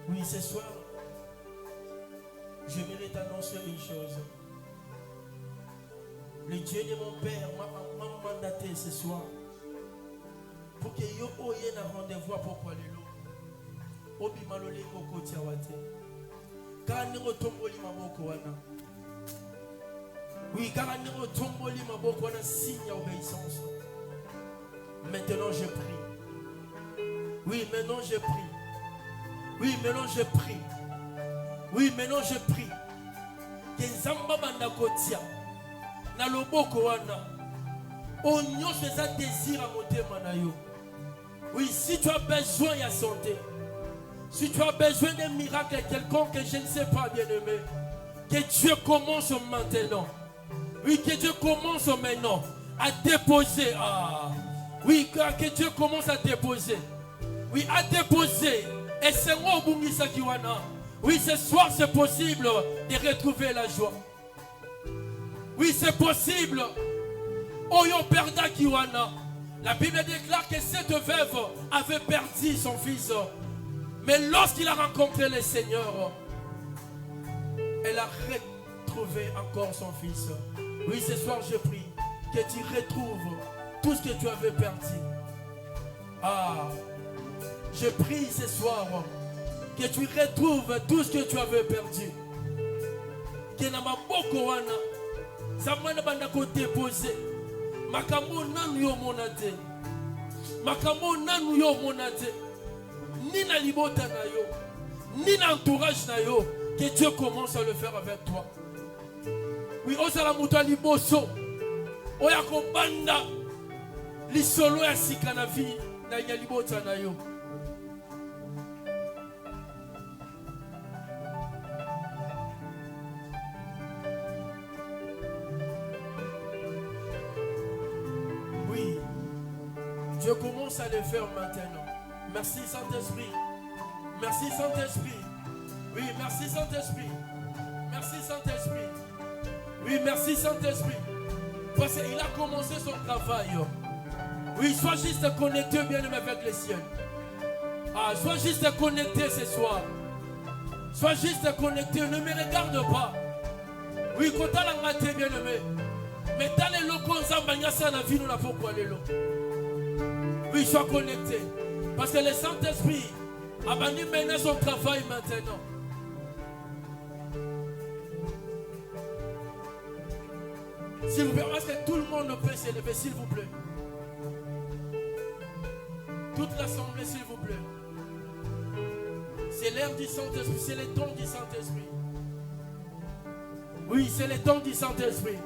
Oui, ce soir, j'aimerais t'annoncer une chose. Le Dieu de mon Père m'a mandaté ce soir pour que yo oye na rendez-vous pour quoi lelo. Obi malole koko tiawate. Kani rotomboli maboko wana. Oui, kani rotomboli maboko wana signe d'obéissance. Maintenant je prie. Oui, maintenant je prie. Oui, maintenant je prie. Oui, maintenant je prie. Que Nzamba banda kotia. Na loboko wana. Onyo feza désir à motema na yo. Oui, si tu as besoin de santé, si tu as besoin d'un miracle quelconque, je ne sais pas, bien-aimé, que Dieu commence maintenant. Oui, que Dieu commence maintenant à déposer. Ah, oui, que Dieu commence à déposer. Oui, à déposer. Et c'est moi, Bungisa Kiwana. Oui, ce soir, c'est possible de retrouver la joie. Oui, c'est possible. Oyo Perda Kiwana. La Bible déclare que cette veuve avait perdu son fils. Mais lorsqu'il a rencontré le Seigneur, elle a retrouvé encore son fils. Oui, ce soir, je prie que tu retrouves tout ce que tu avais perdu. Ah, je prie ce soir que tu retrouves tout ce que tu avais perdu. Que na maboko wana, zamana banda ko déposer. Makambo nanu yo monate. Makambo nanu yo monate. Ni na libota na yo, ni na entourage na yo, que Dieu commence à le faire avec toi. Oui, osala muto liboso. Oya ko banda lisolo ya sika na vie na ya libota na yo. Je commence à le faire maintenant. Merci Saint-Esprit. Merci Saint-Esprit. Oui, merci Saint-Esprit. Merci Saint-Esprit. Oui, merci Saint-Esprit. Parce qu'il a commencé son travail. Oui, sois juste connecté bien avec les cieux. Ah, sois juste connecté ce soir. Sois juste connecté. Ne me regarde pas. Oui, quand tu as la maté bien aimé. Mais dans les locaux, ça n'a vu nous la pourquoi les locaux. Oui, sois connecté. Parce que le Saint-Esprit a mené son travail maintenant. S'il vous plaît, parce que tout le monde peut s'élever, s'il vous plaît. Toute l'assemblée, s'il vous plaît. C'est l'heure du Saint-Esprit, c'est le temps du Saint-Esprit. Oui, c'est le temps du Saint-Esprit.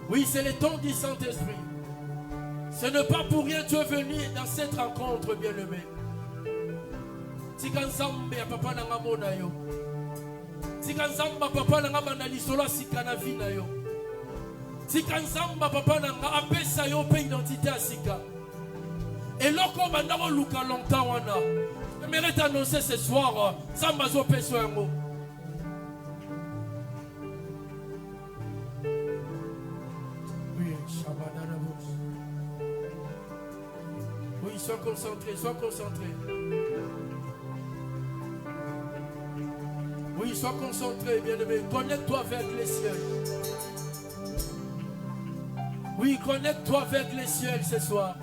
Oui, c'est le temps du Saint-Esprit. Ce n'est pas pour rien que tu es venu dans cette rencontre, bien-aimé. Tikanzambe ya papa na ngamona yo. Tikanzamba papa na ngamana lisolo sikana vina yo. Tikanzamba papa na nga apesa yo pe identité asika. Et loko bandako luka longtemps wana. J'aimerais t'annoncer ce soir, Samba zo peso yango. Oui, Shabada. Oui, sois concentré, sois concentré. Oui, sois concentré, bien-aimé. Connecte-toi avec les cieux. Oui, connecte-toi avec les cieux ce soir.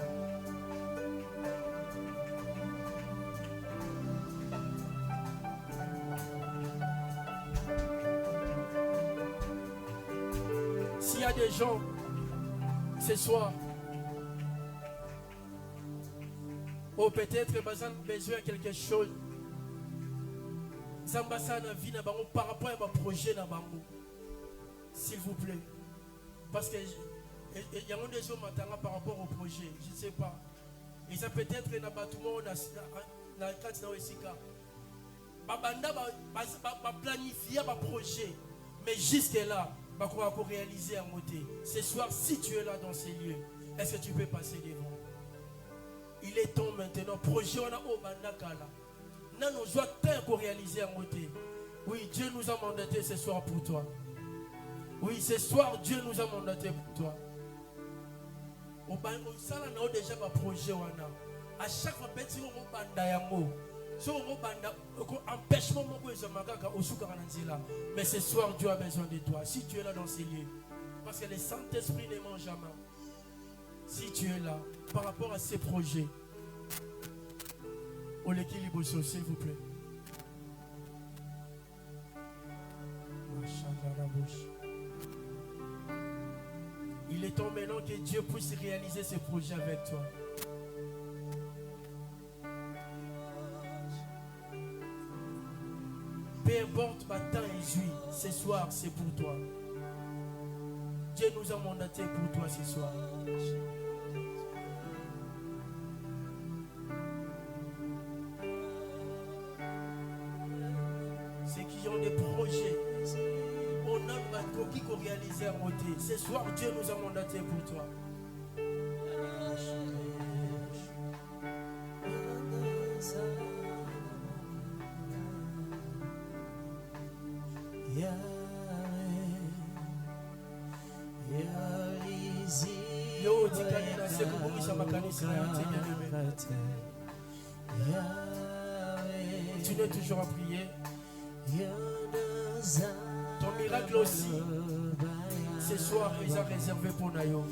S'il y a des gens ce soir, ou peut-être besoin de quelque chose. Zambasana vie na bango par rapport à ma projet na bango. S'il vous plaît. Parce que il y a des gens maintenant par rapport au projet, je ne sais pas. Et ça peut-être na batumo na kati na Wesika. Babanda ba planifier ba projet, mais jusque là, ba ko réaliser en moté. Ce soir, si tu es là dans ces lieux, est-ce que tu peux passer devant? Il est temps maintenant. Projet on a au bandakala. Nous doit pour réaliser en moté. Oui, Dieu nous a mandaté ce soir pour toi. Oui, ce soir Dieu nous a mandaté pour toi. osala na déjà ba projet wana à chaque fois petit on banda yango so on banda empêchement moko ezamakaka osukaka na nzela. Mais ce soir Dieu a besoin de toi si tu es là dans ces lieux, parce que le Saint-Esprit ne ment jamais. Si tu es là par rapport à ces projets, au l'équilibre s'il vous plaît. Il est temps maintenant que Dieu puisse réaliser ses projets avec toi. Peu importe matin et nuit, ce soir c'est pour toi. Dieu nous a mandaté pour toi ce soir. Ceux qui ont des projets, on a qui qu'on réalise à monter. Ce soir, Dieu nous a mandaté pour toi. Continue toujours à prier. Ton miracle aussi, ce soir, ils ont réservé pour Nayo.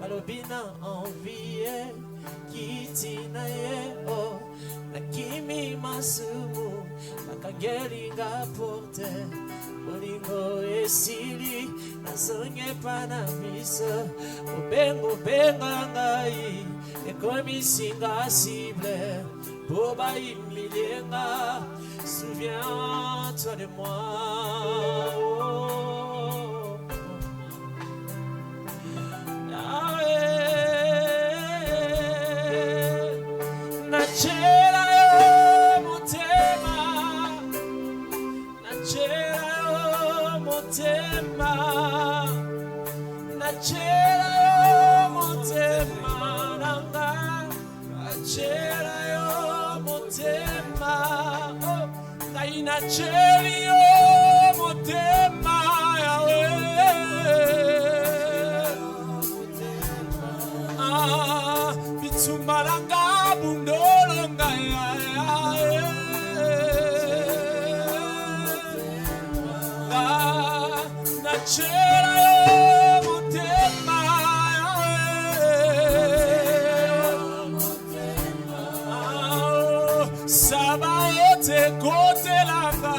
Balobina envie kitina ye o nakimi masumu makangeringa porte bolingo esili nasonye pana miso obengo benga ngai ekomi singa cible boba imilienga souviens-toi de moi. Sumbaranga bundolonga na chera mutema sabaote kote langa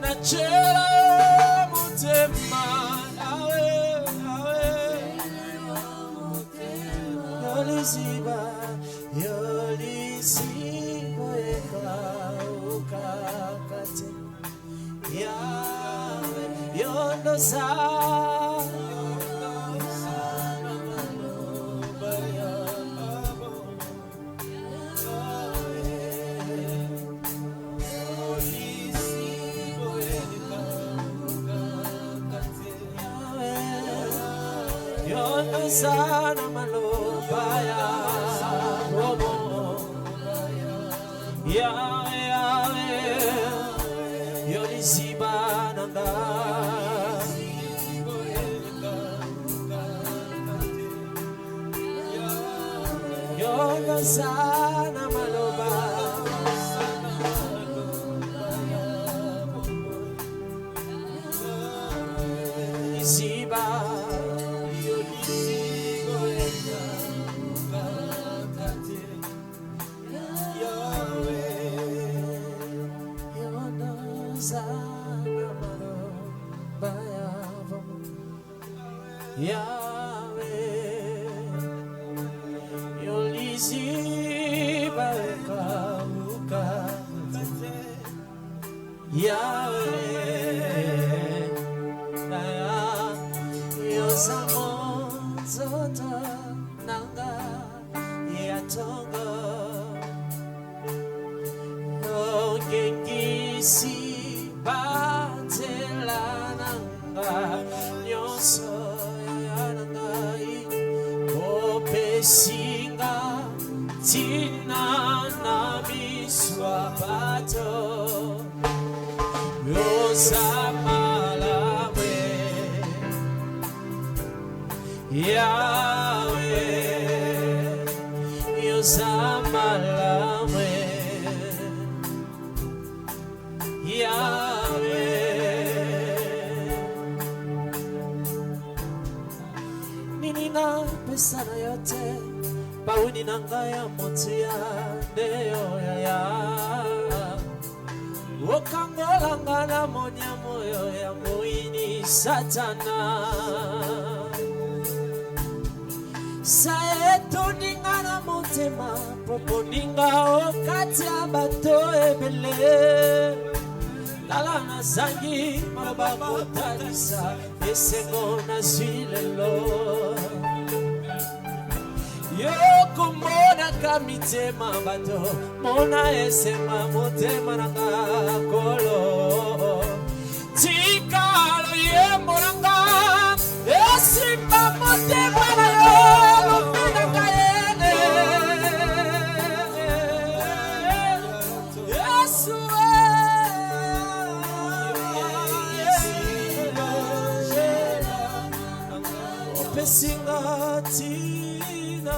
na chera mutema Yoliziba eka ukakate yawe yondoza Sana malobaya robo Yawe Yoliziba nanga Yoga sana maloba Ziba Yahweh, Yoliziba ukakate Yahweh, Yozamon zota nanga yatonga Gengisi batela nanga nyoso Singa tina na miswa bato Yosamalawe Yahweh Yosamalawe Yahweh Ninina pesana yote Pauni nangaya motia deyo ya Okangola ngana monya moyo ya muini satana Saeto ningana motema Proponinga okati abato ebele Lalana zangi mababo talisa Esengo na zilelo Yoko mona kamitema bato Mona esema motema nanga kolo Tikalo ye moranga Esimba motema na yo Lupina kaene Yesu Opesinga tina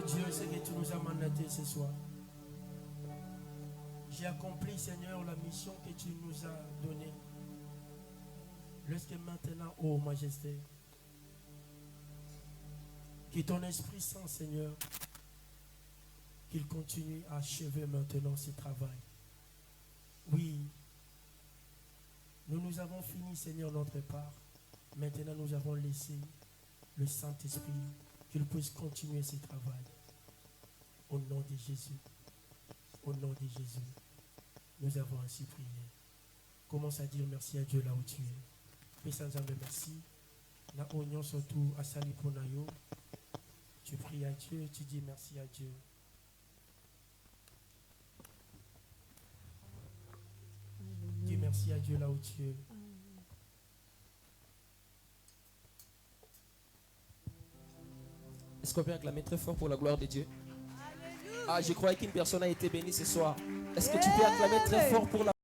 Dieu, ce que tu nous as mandaté ce soir. J'ai accompli, Seigneur, la mission que tu nous as donnée. Lorsque maintenant, ô Majesté, que ton Esprit Saint, Seigneur, qu'il continue à achever maintenant ce travail. Oui, nous avons fini, Seigneur, notre part. Maintenant, nous avons laissé le Saint-Esprit qu'il puisse continuer ce travail. Au nom de Jésus. Au nom de Jésus. Nous avons ainsi prié. Commence à dire merci à Dieu là où tu es. Fais sans âme merci. Na oignon surtout à Saliponayo. Tu pries à Dieu, tu dis merci à Dieu. Dis merci à Dieu là où tu es. Est-ce qu'on peut acclamer très fort pour la gloire de Dieu? Ah, je croyais qu'une personne a été bénie ce soir. Est-ce que tu peux acclamer très fort pour la